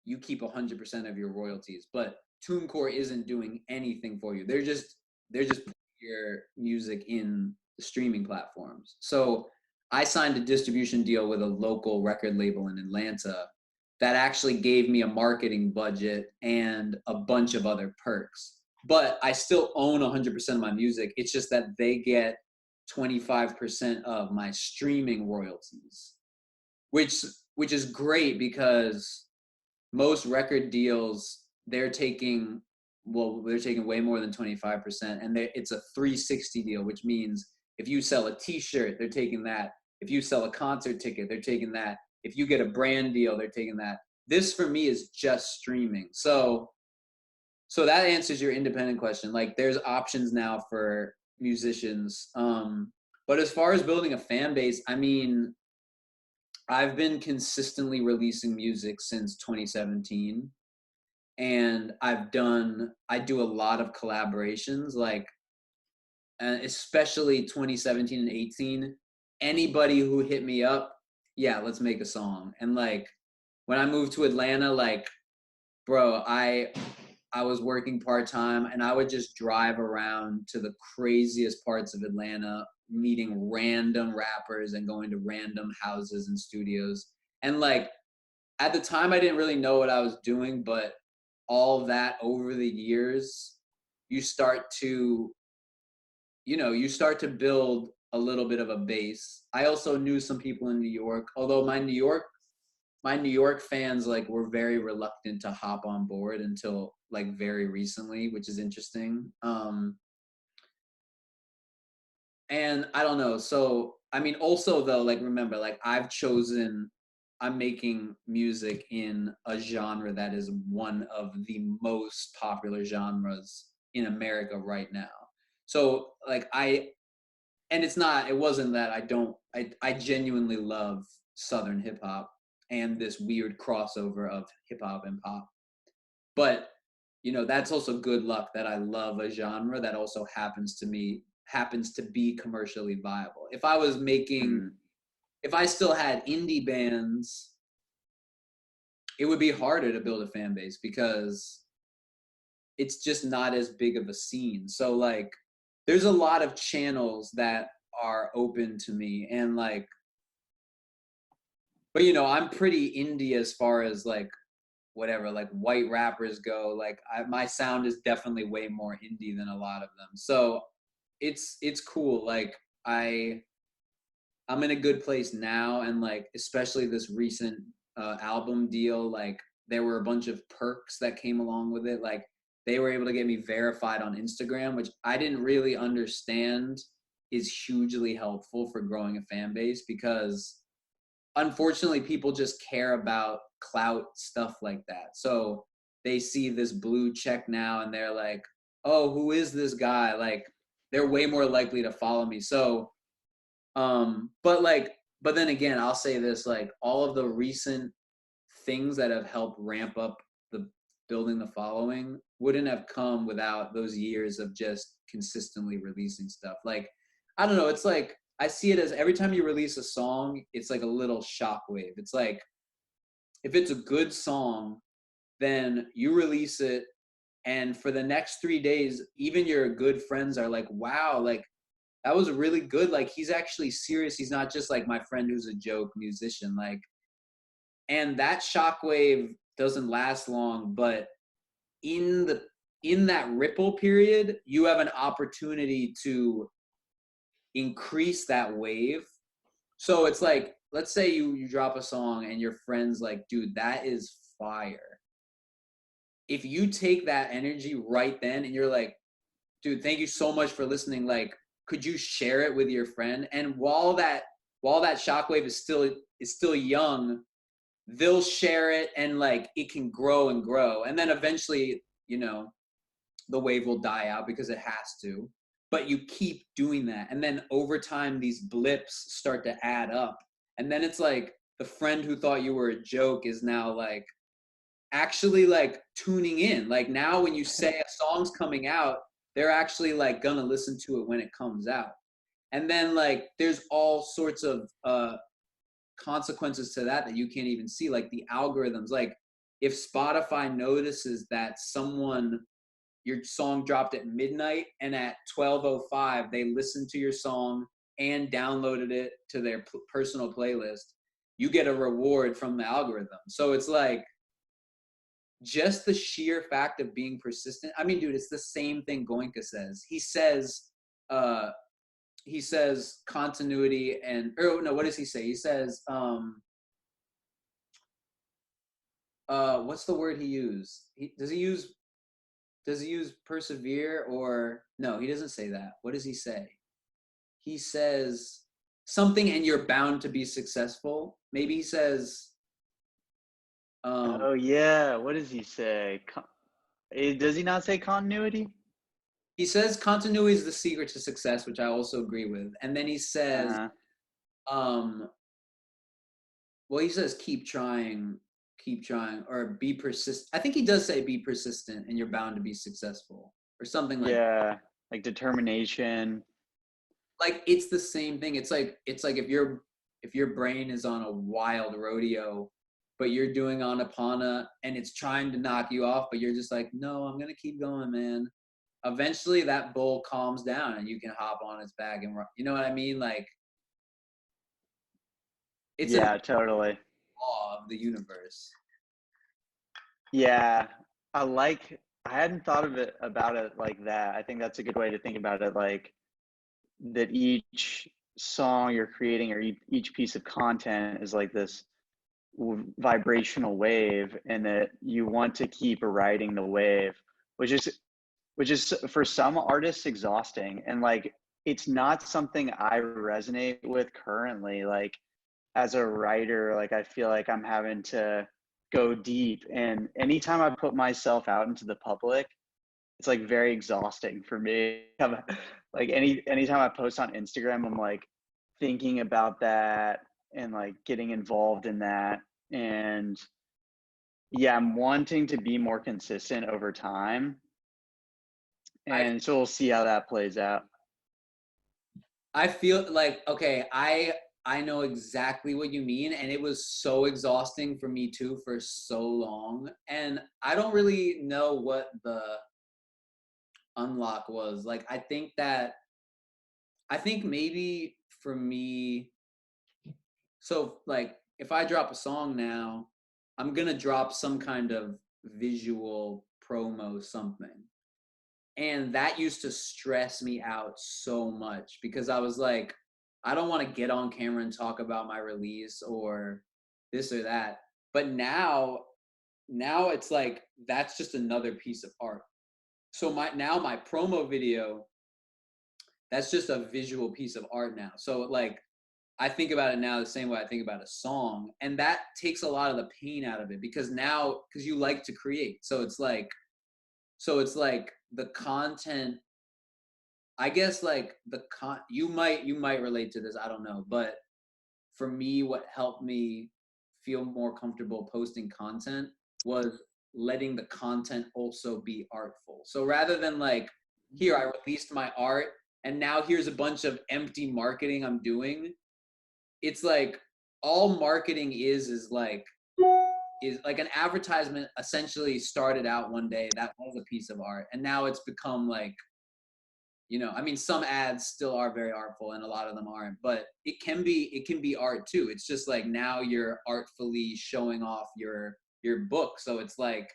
you keep 100% of your royalties, but TuneCore isn't doing anything for you. They're just putting your music in the streaming platforms. So I signed a distribution deal with a local record label in Atlanta that actually gave me a marketing budget and a bunch of other perks. But I still own 100% of my music. It's just that they get 25% of my streaming royalties, which is great, because most record deals they're taking way more than 25%, and it's a 360 deal, which means if you sell a t-shirt, they're taking that. If you sell a concert ticket, they're taking that. If you get a brand deal, they're taking that. This for me is just streaming. So that answers your independent question. Like there's options now for musicians. But as far as building a fan base, I mean, I've been consistently releasing music since 2017. and I do a lot of collaborations, like, and especially 2017 and 18. Anybody who hit me up, yeah, let's make a song. And like when I moved to Atlanta, like, bro, I was working part-time and I would just drive around to the craziest parts of Atlanta, meeting random rappers and going to random houses and studios. And like at the time I didn't really know what I was doing, but all that over the years, you start to, you start to build a little bit of a base. I also knew some people in New York, although my New York fans like were very reluctant to hop on board until like very recently, which is interesting. And I don't know. So I mean, also though, like remember, like I'm making music in a genre that is one of the most popular genres in America right now. So like it wasn't that I genuinely love Southern hip hop and this weird crossover of hip hop and pop. But that's also good luck that I love a genre that also happens to be commercially viable. If I still had indie bands, it would be harder to build a fan base because it's just not as big of a scene. So like there's a lot of channels that are open to me, and like, but I'm pretty indie as far as like whatever, like white rappers go. Like my sound is definitely way more indie than a lot of them. So it's cool. Like I'm in a good place now, and like especially this recent album deal, like there were a bunch of perks that came along with it. Like they were able to get me verified on Instagram, which I didn't really understand is hugely helpful for growing a fan base, because unfortunately people just care about clout stuff like that. So they see this blue check now and they're like, oh, who is this guy? Like they're way more likely to follow me. So but then again, I'll say this, like all of the recent things that have helped ramp up the building the following wouldn't have come without those years of just consistently releasing stuff. Like, I don't know, it's like I see it as every time you release a song, it's like a little shockwave. It's like if it's a good song, then you release it, and for the next 3 days, even your good friends are like, wow, like that was really good. Like he's actually serious. He's not just like my friend who's a joke musician. Like, and that shockwave doesn't last long, but in that ripple period, you have an opportunity to increase that wave. So it's like, let's say you drop a song and your friend's like, dude, that is fire. If you take that energy right then and you're like, dude, thank you so much for listening, like, could you share it with your friend? And while that shockwave is still young, they'll share it, and like it can grow and grow. And then eventually, the wave will die out because it has to. But you keep doing that. And then over time, these blips start to add up. And then it's like the friend who thought you were a joke is now like actually like tuning in. Like now when you say a song's coming out, they're actually like gonna listen to it when it comes out. And then like there's all sorts of consequences to that you can't even see, like the algorithms. Like if Spotify notices that your song dropped at midnight and at 12:05 they listened to your song and downloaded it to their personal playlist, you get a reward from the algorithm. So it's like just the sheer fact of being persistent. I mean, dude, it's the same thing Goenka says. He says continuity what does he say? He says, what's the word he used? Does he use persevere, or no, he doesn't say that. What does he say? He says something, and you're bound to be successful. Maybe he says, oh yeah, what does he say? Does he not say continuity? he says continuity is the secret to success, which I also agree with. And then he says, well, he says keep trying, keep trying or be persistent. I think he does say be persistent and you're bound to be successful or something like that. Yeah, like determination. Like it's the same thing. It's like if your brain is on a wild rodeo, but you're doing Anapana and it's trying to knock you off, but you're just like, no, I'm gonna keep going, man. Eventually that bull calms down and you can hop on its back and run. You know what I mean? Like it's a Yeah, totally. law of the universe. Yeah, I hadn't thought of it about it like that. I think that's a good way to think about it, like that each song you're creating or each piece of content is like this vibrational wave, and that you want to keep riding the wave, which is for some artists exhausting, and like it's not something I resonate with currently. Like as a writer, like I feel like I'm having to go deep, and anytime I put myself out into the public, it's like very exhausting for me. Like anytime I post on Instagram, I'm like thinking about that and like getting involved in that. And yeah, I'm wanting to be more consistent over time. I And so we'll see how that plays out. I feel like okay, I know exactly what you mean, and it was so exhausting for me too for so long. And I don't really know what the unlock was. Like I think maybe for me, so like if I drop a song now, I'm gonna drop some kind of visual promo something. And that used to stress me out so much because I was like, I don't want to get on camera and talk about my release or this or that. But now it's like that's just another piece of art. So my promo video, that's just a visual piece of art now. So like I think about it now the same way I think about a song, and that takes a lot of the pain out of it because you like to create. So it's like the content, I guess like you might relate to this, I don't know, but for me what helped me feel more comfortable posting content was letting the content also be artful. So rather than like here I released my art and now here's a bunch of empty marketing I'm doing, it's like all marketing is like an advertisement essentially started out one day that was a piece of art and now it's become like, you know, I mean some ads still are very artful and a lot of them aren't, but it can be art too. It's just like now you're artfully showing off your book. So it's like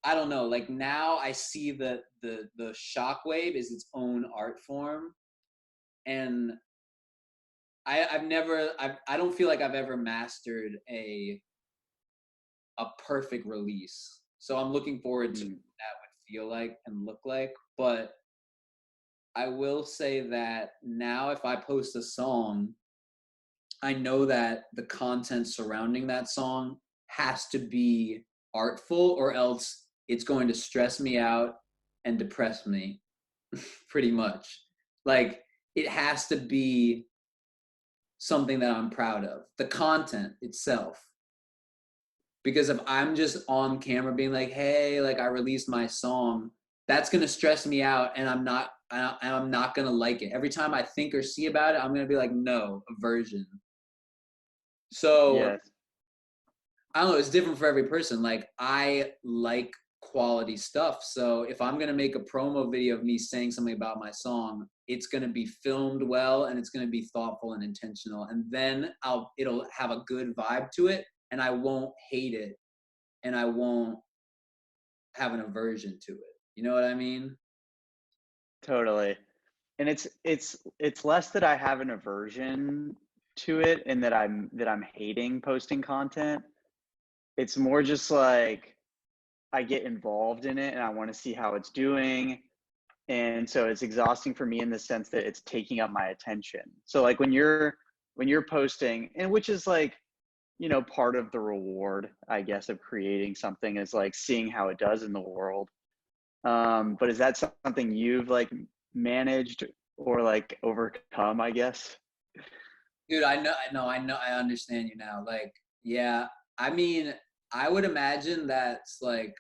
I don't know, like now I see the shockwave is its own art form. And I don't feel like I've ever mastered a perfect release. So I'm looking forward to what that would feel like and look like. But I will say that now if I post a song, I know that the content surrounding that song has to be artful or else it's going to stress me out and depress me pretty much. Like it has to be something that I'm proud of, the content itself. Because if I'm just on camera being like, hey, like I released my song, that's gonna stress me out and I'm not gonna like it. Every time I think or see about it, I'm gonna be like, no, aversion. So Yes. I don't know, it's different for every person. Like I like quality stuff. So if I'm gonna make a promo video of me saying something about my song, it's gonna be filmed well and it's gonna be thoughtful and intentional. And then it'll have a good vibe to it and I won't hate it and I won't have an aversion to it. You know what I mean? Totally. And it's less that I have an aversion to it and that I'm hating posting content. It's more just like I get involved in it and I want to see how it's doing. And so it's exhausting for me in the sense that it's taking up my attention. So like when you're posting, and which is like, you know, part of the reward, I guess, of creating something is like seeing how it does in the world. But is that something you've like managed or like overcome, I guess? Dude, I know, I understand you now. Like, yeah, I mean, I would imagine that's like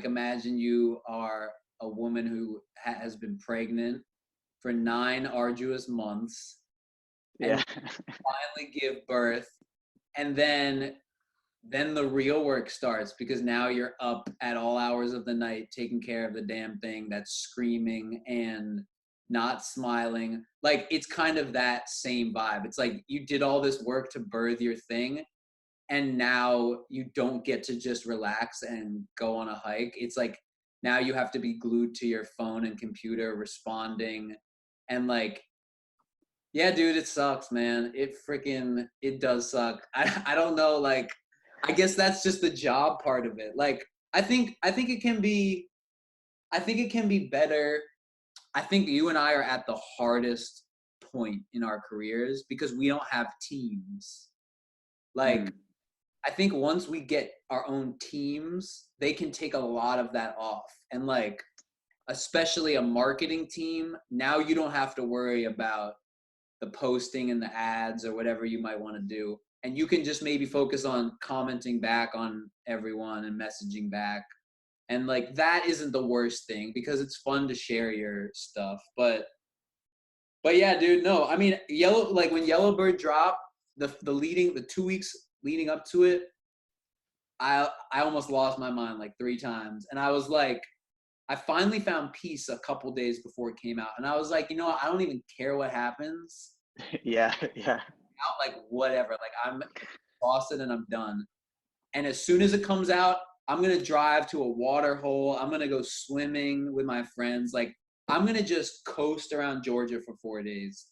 imagine you are a woman who has been pregnant for 9 arduous months and Yeah. finally give birth, and then the real work starts because now you're up at all hours of the night taking care of the damn thing that's screaming and not smiling. Like it's kind of that same vibe. It's like you did all this work to birth your thing and now you don't get to just relax and go on a hike. It's like now you have to be glued to your phone and computer responding, and like yeah, dude, it sucks, man. It does suck. I don't know, like I guess that's just the job part of it. Like I think it can be better. I think you and I are at the hardest point in our careers because we don't have teams. Like Mm. I think once we get our own teams, they can take a lot of that off. And like especially a marketing team, now you don't have to worry about the posting and the ads or whatever you might want to do. And you can just maybe focus on commenting back on everyone and messaging back. And like that isn't the worst thing because it's fun to share your stuff. But yeah, dude, no. I mean, like when Yellow Bird dropped, the 2 weeks leading up to it, I almost lost my mind like 3 times. And I was like, I finally found peace a couple days before it came out. And I was like, you know what? I don't even care what happens. Yeah. Yeah. Out like whatever. Like I'm exhausted and I'm done. And as soon as it comes out, I'm gonna drive to a water hole. I'm gonna go swimming with my friends. Like I'm gonna just coast around Georgia for 4 days.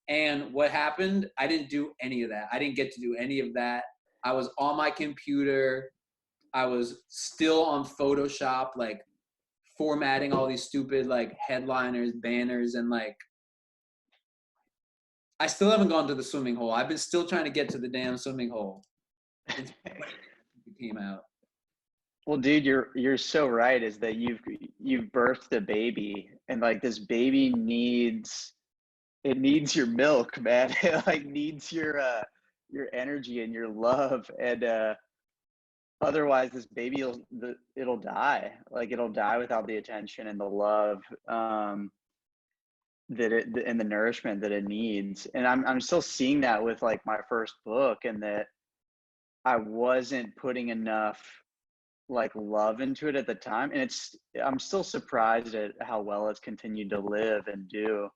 And what happened? I didn't do any of that. I didn't get to do any of that. I was on my computer. I was still on Photoshop, like formatting all these stupid like headliners, banners, and like I still haven't gone to the swimming hole. I've been still trying to get to the damn swimming hole. It's it came out. Well, dude, you're so right. Is that you've birthed a baby, and like this baby needs your milk, man. It like needs your energy and your love, and otherwise this baby it'll die. Like it'll die without the attention and the love that it and the nourishment that it needs. And I'm still seeing that with like my first book, and that I wasn't putting enough like love into it at the time, and I'm still surprised at how well it's continued to live and do.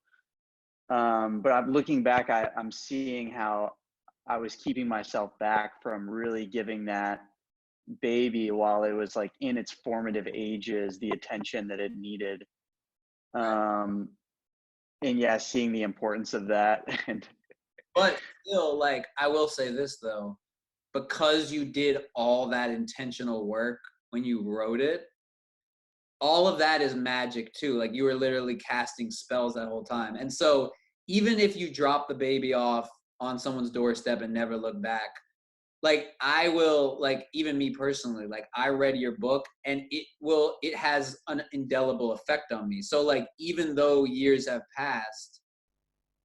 But I'm looking back, I'm seeing how I was keeping myself back from really giving that baby, while it was like in its formative ages, the attention that it needed. Right. um and yeah, seeing the importance of that. And But still, like I will say this though, because you did all that intentional work when you wrote it, all of that is magic too. Like you were literally casting spells that whole time. And so even if you drop the baby off on someone's doorstep and never look back, like I will, like even me personally, like I read your book and it has an indelible effect on me. So like even though years have passed,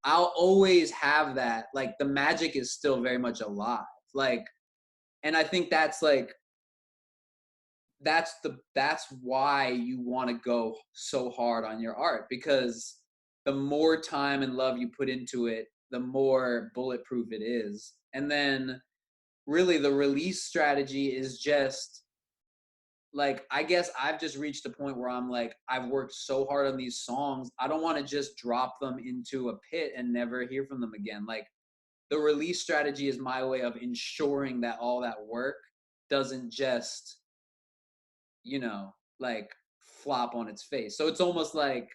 I'll always have that, like the magic is still very much alive. Like, and I think that's like that's why you want to go so hard on your art, because the more time and love you put into it, the more bulletproof it is. And then really the release strategy is just like, I guess I've just reached a point where I'm like, I've worked so hard on these songs, I don't want to just drop them into a pit and never hear from them again. Like the release strategy is my way of ensuring that all that work doesn't just, like flop on its face. So it's almost like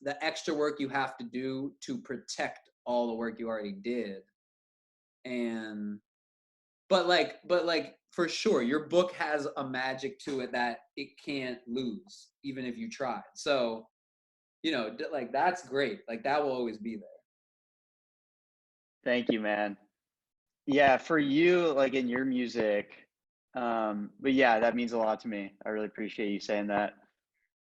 the extra work you have to do to protect all the work you already did. And but like for sure your book has a magic to it that it can't lose even if you try. So, like that's great. Like that will always be there. thank you, man. Yeah, for you, like in your music, but yeah, that means a lot to me. I really appreciate you saying that.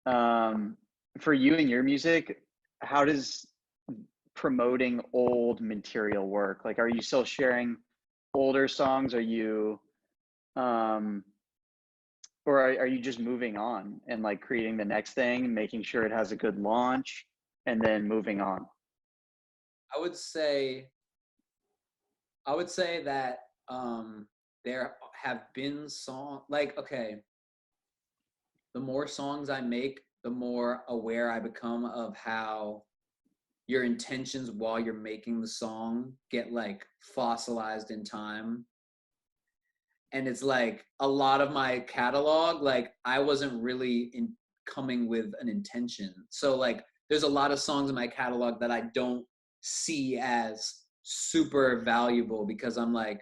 um for you and your music, how does promoting old material work? Like, are you still sharing older songs? Are you or are you just moving on and like creating the next thing, making sure it has a good launch, and then moving on? I would say that there have been okay, the more songs I make, the more aware I become of how your intentions while you're making the song get like fossilized in time. And it's like a lot of my catalog, like I wasn't really coming with an intention. So like there's a lot of songs in my catalog that I don't see as super valuable because I'm like,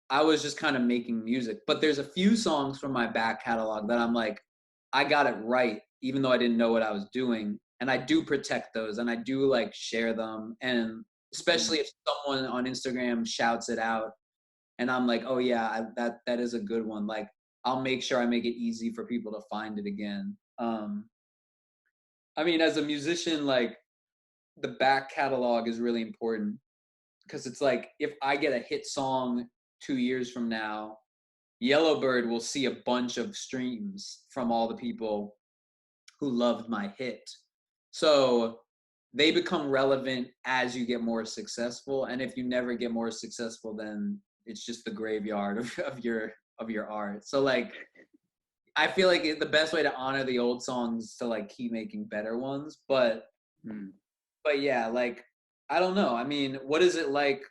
I was just kind of making music. But there's a few songs from my back catalog that I'm like, I got it right, even though I didn't know what I was doing. And I do protect those and I do like share them. And especially if someone on Instagram shouts it out and I'm like, oh yeah, that is a good one. Like I'll make sure I make it easy for people to find it again. I mean, as a musician, like the back catalog is really important because it's like if I get a hit song 2 years from now, Yellow Bird will see a bunch of streams from all the people who loved my hit. So they become relevant as you get more successful. And if you never get more successful, then it's just the graveyard of your art. So like, I feel like the best way to honor the old songs is to like keep making better ones. But yeah, like, I don't know. I mean, what is it like?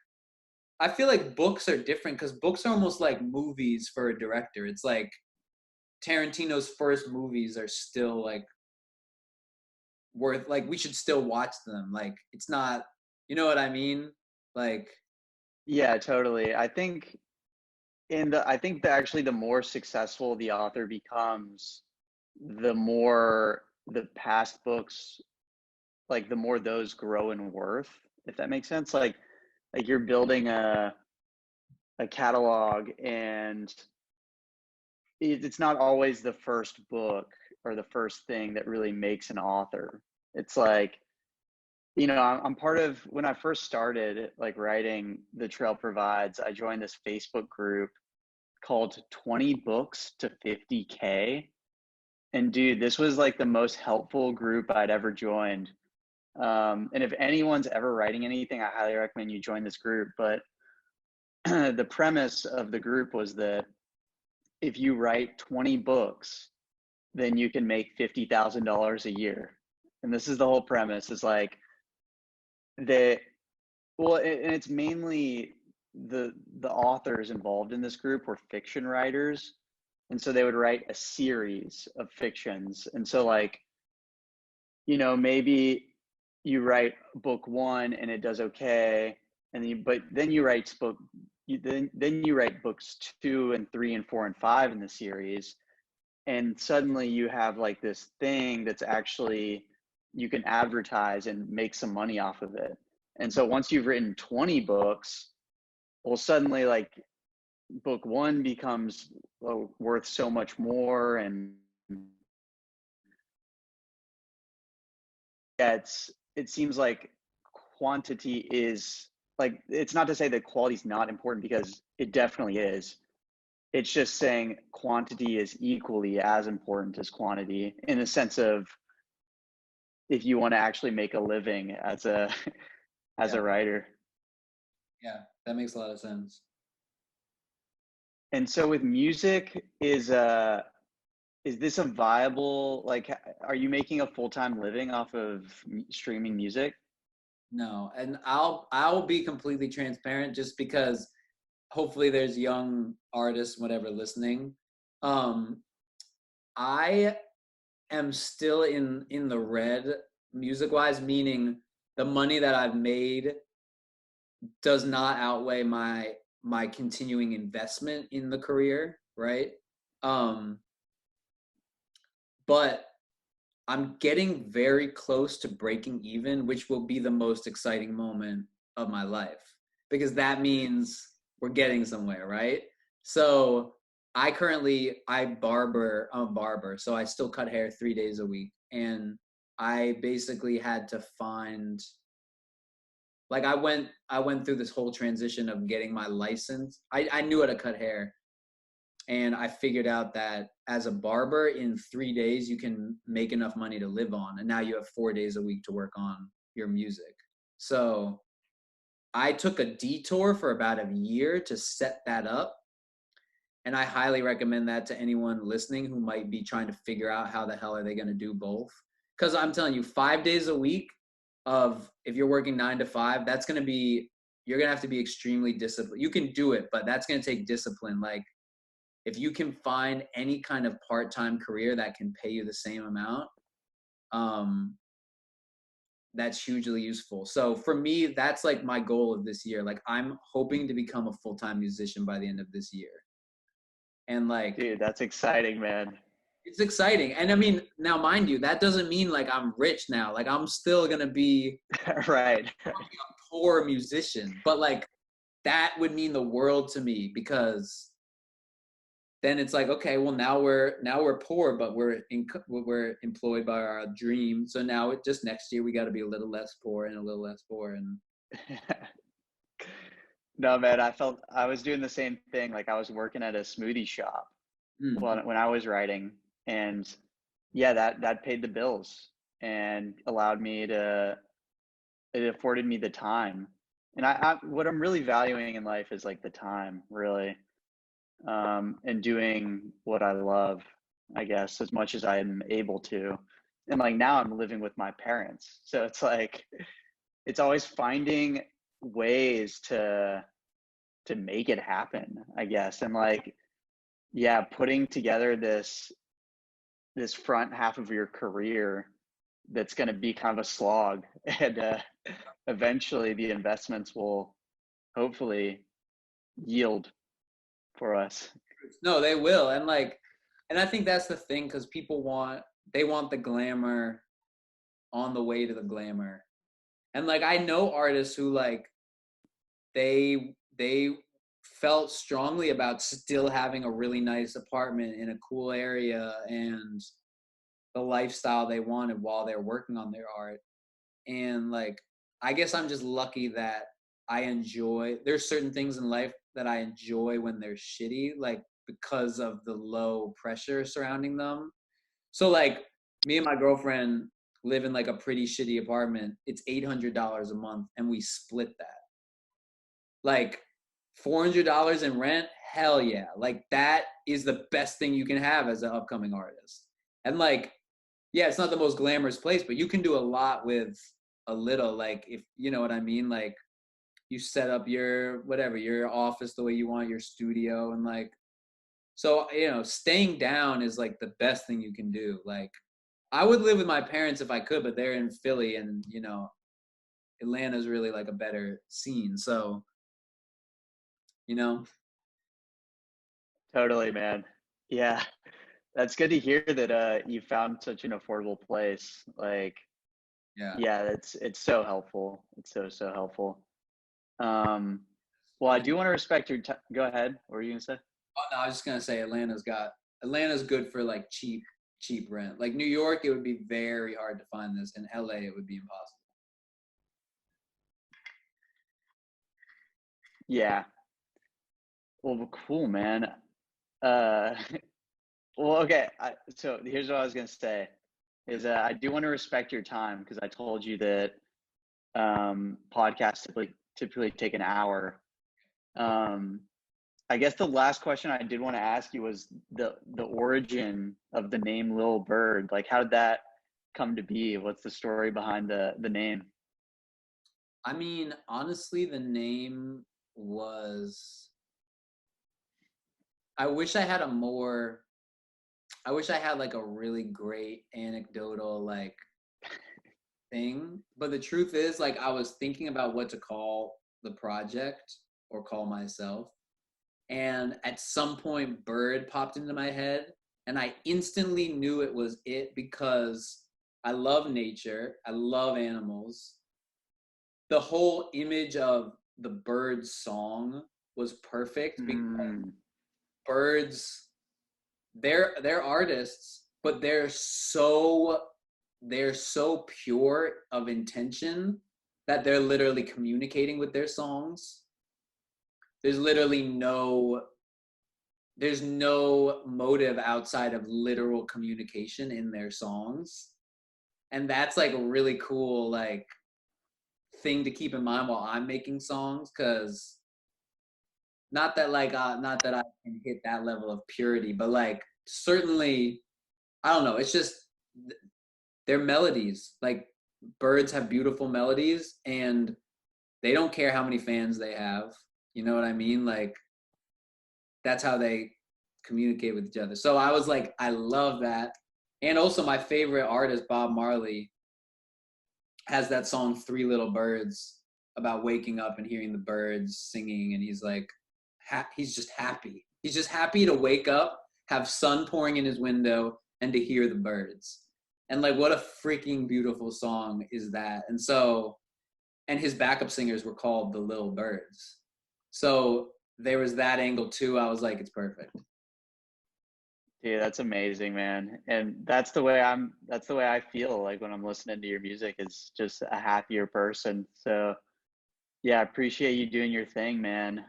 I feel like books are different because books are almost like movies for a director. It's like Tarantino's first movies are still like worth, like we should still watch them. Like it's not, you know what I mean? Like, Yeah, totally. I think that actually the more successful the author becomes, the more the past books, like the more those grow in worth, if that makes sense. Like you're building a catalog, and it's not always the first book or the first thing that really makes an author. It's like, you know, I'm part of, when I first started like writing The Trail Provides, I joined this Facebook group called 20 Books to 50K. And dude, this was like the most helpful group I'd ever joined. And if anyone's ever writing anything, I highly recommend you join this group. But the premise of the group was that if you write 20 books, then you can make $50,000 a year. And this is the whole premise, is like that. Well, and it's mainly the authors involved in this group were fiction writers. And so they would write a series of fictions. And so like, you know, maybe you write book one and it does okay. But then you write then you write books 2 and 3 and 4 and 5 in the series. And suddenly you have like this thing that's actually, you can advertise and make some money off of it. And so once you've written 20 books, well, suddenly like book one becomes worth so much more. And it seems like quantity is like, it's not to say that quality is not important, because it definitely is. It's just saying quantity is equally as important as quantity, in the sense of, if you want to actually make a living as a yeah, writer. yeah, that makes a lot of sense. And so with music, is this a viable, like, are you making a full-time living off of streaming music? No, and I'll be completely transparent just because hopefully there's young artists, whatever, listening. I am still in the red music wise, meaning the money that I've made does not outweigh my continuing investment in the career, right? But I'm getting very close to breaking even, which will be the most exciting moment of my life, because that means we're getting somewhere, right? So I'm a barber, so I still cut hair 3 days a week. And I basically had to find like I went through this whole transition of getting my license. I knew how to cut hair, and I figured out that as a barber, in 3 days you can make enough money to live on, and now you have 4 days a week to work on your music. So I took a detour for about a year to set that up, and I highly recommend that to anyone listening who might be trying to figure out how the hell are they going to do both. Because I'm telling you, 5 days a week of, if you're working 9 to 5, that's going to be, you're going to have to be extremely disciplined. You can do it, but that's going to take discipline. Like, if you can find any kind of part-time career that can pay you the same amount, that's hugely useful. So for me, that's like my goal of this year. Like, I'm hoping to become a full-time musician by the end of this year. And like, Dude, that's exciting, man. it's exciting. And I mean, now mind you, that doesn't mean like I'm rich now. Like, I'm still gonna be Right. a poor musician, but like that would mean the world to me, because then it's like, okay, well, now we're poor, but we're employed by our dream. So now it just, next year we got to be a little less poor and a little less poor. And No, man, I was doing the same thing. Like, I was working at a smoothie shop when I was writing, and yeah, that paid the bills and allowed me to, it afforded me the time. And I what I'm really valuing in life is like the time, really. And doing what I love, I guess, as much as I am able to. And like, now I'm living with my parents. So it's like, it's always finding ways to make it happen, I guess. And like, yeah, putting together this front half of your career that's going to be kind of a slog, and eventually the investments will hopefully yield for us. no, they will. And like, and I think that's the thing, because people they want the glamour on the way to the glamour. And like, I know artists who like, they felt strongly about still having a really nice apartment in a cool area and the lifestyle they wanted while they're working on their art. And like, I guess I'm just lucky that there's certain things in life that I enjoy when they're shitty, like because of the low pressure surrounding them. So like, me and my girlfriend live in like a pretty shitty apartment. It's $800 a month, and we split that. Like, $400 in rent, hell yeah. Like, that is the best thing you can have as an upcoming artist. And like, yeah, it's not the most glamorous place, but you can do a lot with a little. Like, if you know what I mean, like, you set up your office the way you want, your studio, and like, so, staying down is like the best thing you can do. Like, I would live with my parents if I could, but they're in Philly, and Atlanta's really like a better scene. So, Totally, man. Yeah. That's good to hear that you found such an affordable place. Like, yeah. yeah, it's so helpful. It's so helpful. Well, I do want to respect your time. Go ahead. What were you gonna say? Oh, no, I was just gonna say Atlanta's good for like cheap rent. Like, New York, it would be very hard to find this. In LA, it would be impossible. Yeah. Well, cool, man. Uh, well, okay. So here's what I was gonna say is I do want to respect your time, because I told you that podcasts typically take an hour. I guess the last question I did want to ask you was the origin of the name Lil Bird. Like, how did that come to be? What's the story behind the name? I mean, honestly, the name was, I wish I had like a really great anecdotal like thing. But the truth is, like, I was thinking about what to call the project or call myself. And at some point, Bird popped into my head, and I instantly knew it was it, because I love nature. I love animals. The whole image of the birdsong was perfect, because birds, they're artists, but they're so pure of intention that they're literally communicating with their songs. There's literally there's no motive outside of literal communication in their songs. And that's like a really cool like thing to keep in mind while I'm making songs, because not that I can hit that level of purity, but like certainly, I don't know, it's just they're melodies. Like birds have beautiful melodies and they don't care how many fans they have. You know what I mean? Like that's how they communicate with each other. So I was like, I love that. And also my favorite artist, Bob Marley, has that song Three Little Birds about waking up and hearing the birds singing, and he's like he's just happy. He's just happy to wake up, have sun pouring in his window, and to hear the birds. And like what a freaking beautiful song is that. And so, and his backup singers were called the Lil Birds. So there was that angle too. I was like, it's perfect. Dude, that's amazing, man. And that's the way I feel like when I'm listening to your music. It's just a happier person. So yeah, I appreciate you doing your thing, man.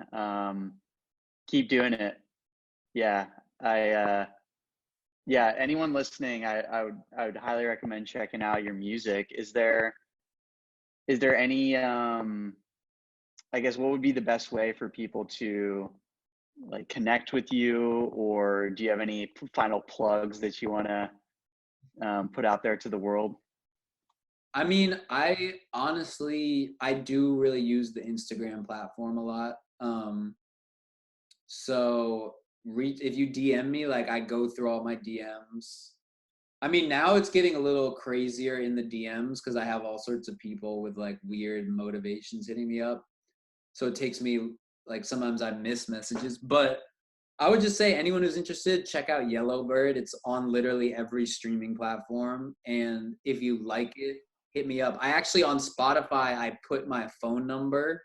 Keep doing it. Yeah. Yeah, anyone listening, I would highly recommend checking out your music. Is there any I guess what would be the best way for people to like connect with you, or do you have any final plugs that you want to put out there to the world? I mean, I do really use the Instagram platform a lot. So if you DM me, like I go through all my DMs. I mean, now it's getting a little crazier in the DMs because I have all sorts of people with like weird motivations hitting me up. So it takes me, like sometimes I miss messages, but I would just say anyone who's interested, check out Yellow Bird. It's on literally every streaming platform. And if you like it, hit me up. I actually, on Spotify, I put my phone number.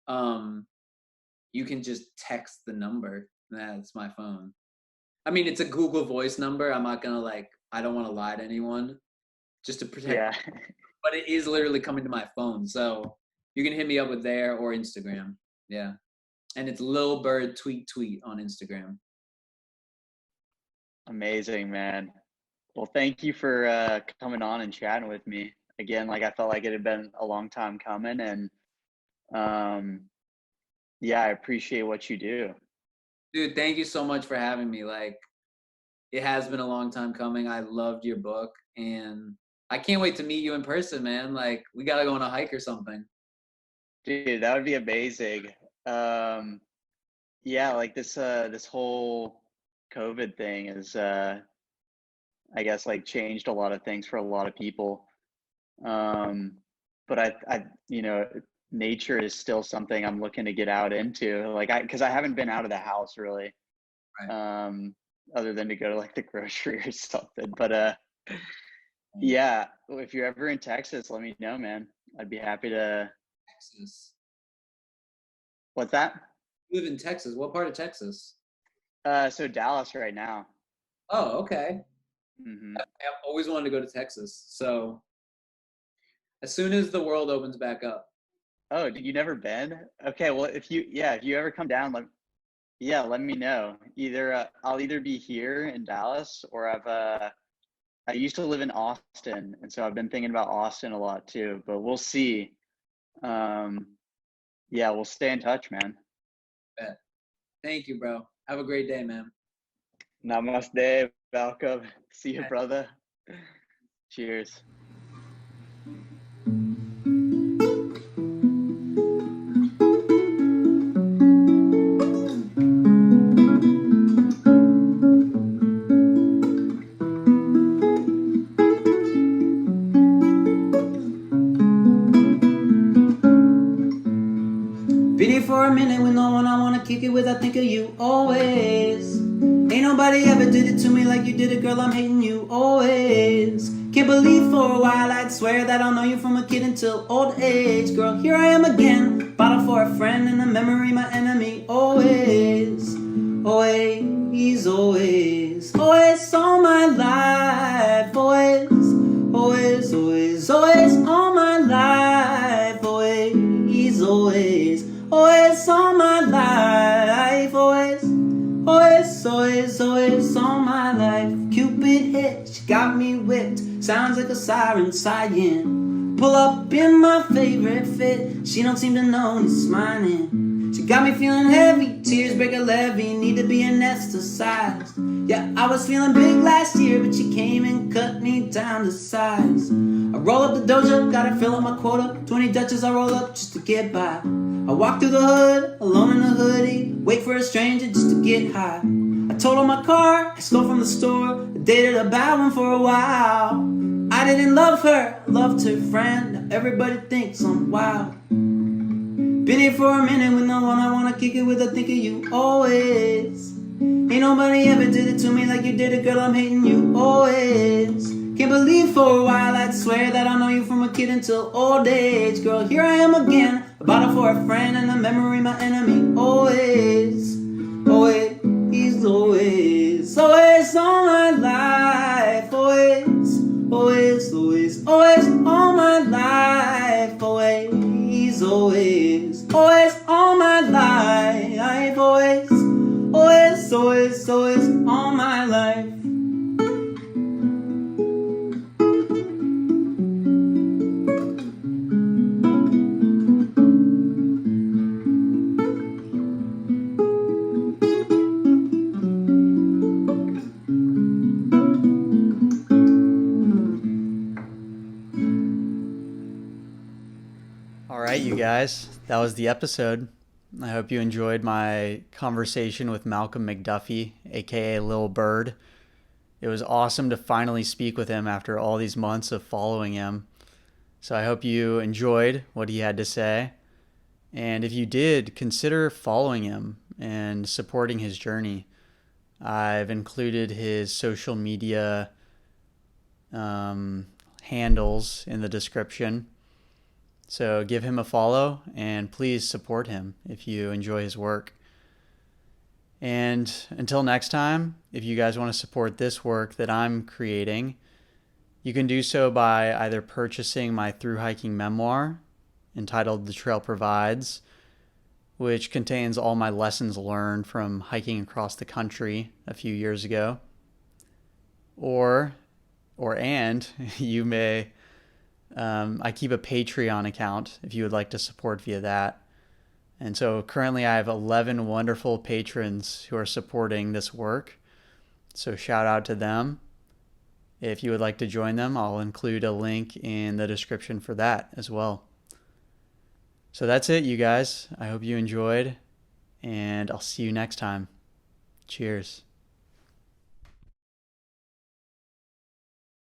You can just text the number. That's my phone. I mean, it's a Google Voice number. I'm not gonna I don't want to lie to anyone just to protect. Yeah. But it is literally coming to my phone. So you can hit me up with there or Instagram. Yeah. And it's Lil Bird tweet on Instagram. Amazing, man. Well, thank you for coming on and chatting with me. Again, like I felt like it had been a long time coming, and yeah, I appreciate what you do. Dude, thank you so much for having me. Like, it has been a long time coming. I loved your book, and I can't wait to meet you in person, man. Like, we gotta go on a hike or something. Dude, that would be amazing. Yeah, like this whole COVID thing is I guess like changed a lot of things for a lot of people. But I nature is still something I'm looking to get out into. Like because I haven't been out of the house really. Right. Other than to go to like the grocery or something. But yeah, if you're ever in Texas, let me know, man. I'd be happy to. Texas. What's that? You live in Texas. What part of Texas? So Dallas right now. Oh, okay. Mm-hmm. I've always wanted to go to Texas. So as soon as the world opens back up. Oh, you never been? Okay, well, if you ever come down, let me know. I'll either be here in Dallas, or I used to live in Austin, and so I've been thinking about Austin a lot too. But we'll see. Yeah, we'll stay in touch, man. Bet. Thank you, bro. Have a great day, man. Namaste. Welcome. See you, brother. Cheers. Been here for a minute with no one I wanna kick it with. I think of you always. Ain't nobody ever did it to me like you did it, girl. I'm hating you always. Can't believe for a while I'd swear that I'll know you from a kid until old age. Girl, here I am again. Bottle for a friend and a memory, my enemy. Always, always, always, always all my life. Always, always, always, always all my life. always on my life. Cupid hit, she got me whipped. Sounds like a siren sighing. Pull up in my favorite fit. She don't seem to notice mine. She got me feeling heavy. Tears break a levee. Need to be anesthetized. Yeah, I was feeling big last year, but she came and cut me down to size. I roll up the doja, gotta fill up my quota. 20 Dutches I roll up just to get by. I walk through the hood, alone in a hoodie. Wait for a stranger just to get high. I totaled my car, I stole from the store. I dated a bad one for a while. I didn't love her, I loved her friend. Now everybody thinks I'm wild. Been here for a minute with no one I wanna kick it with. I think of you always. Ain't nobody ever did it to me like you did it, girl. I'm hating you always. Can't believe for a while I'd swear that I know you from a kid until old age. Girl, here I am again, a bottle for a friend and a memory my enemy. Always, always, always all my life. Always, always, always, always all my life. Always, always, always all my life. Always, always, always, always all my life. All right, you guys, that was the episode. I hope you enjoyed my conversation with Malcolm MacDuffie, aka Lil Bird. It was awesome to finally speak with him after all these months of following him. So I hope you enjoyed what he had to say. And if you did, consider following him and supporting his journey. I've included his social media handles in the description. So give him a follow and please support him if you enjoy his work. And until next time, if you guys want to support this work that I'm creating, you can do so by either purchasing my through hiking memoir entitled The Trail Provides, which contains all my lessons learned from hiking across the country a few years ago. And you may I keep a Patreon account if you would like to support via that. And so currently I have 11 wonderful patrons who are supporting this work. So shout out to them. If you would like to join them, I'll include a link in the description for that as well. So that's it, you guys. I hope you enjoyed, and I'll see you next time. Cheers.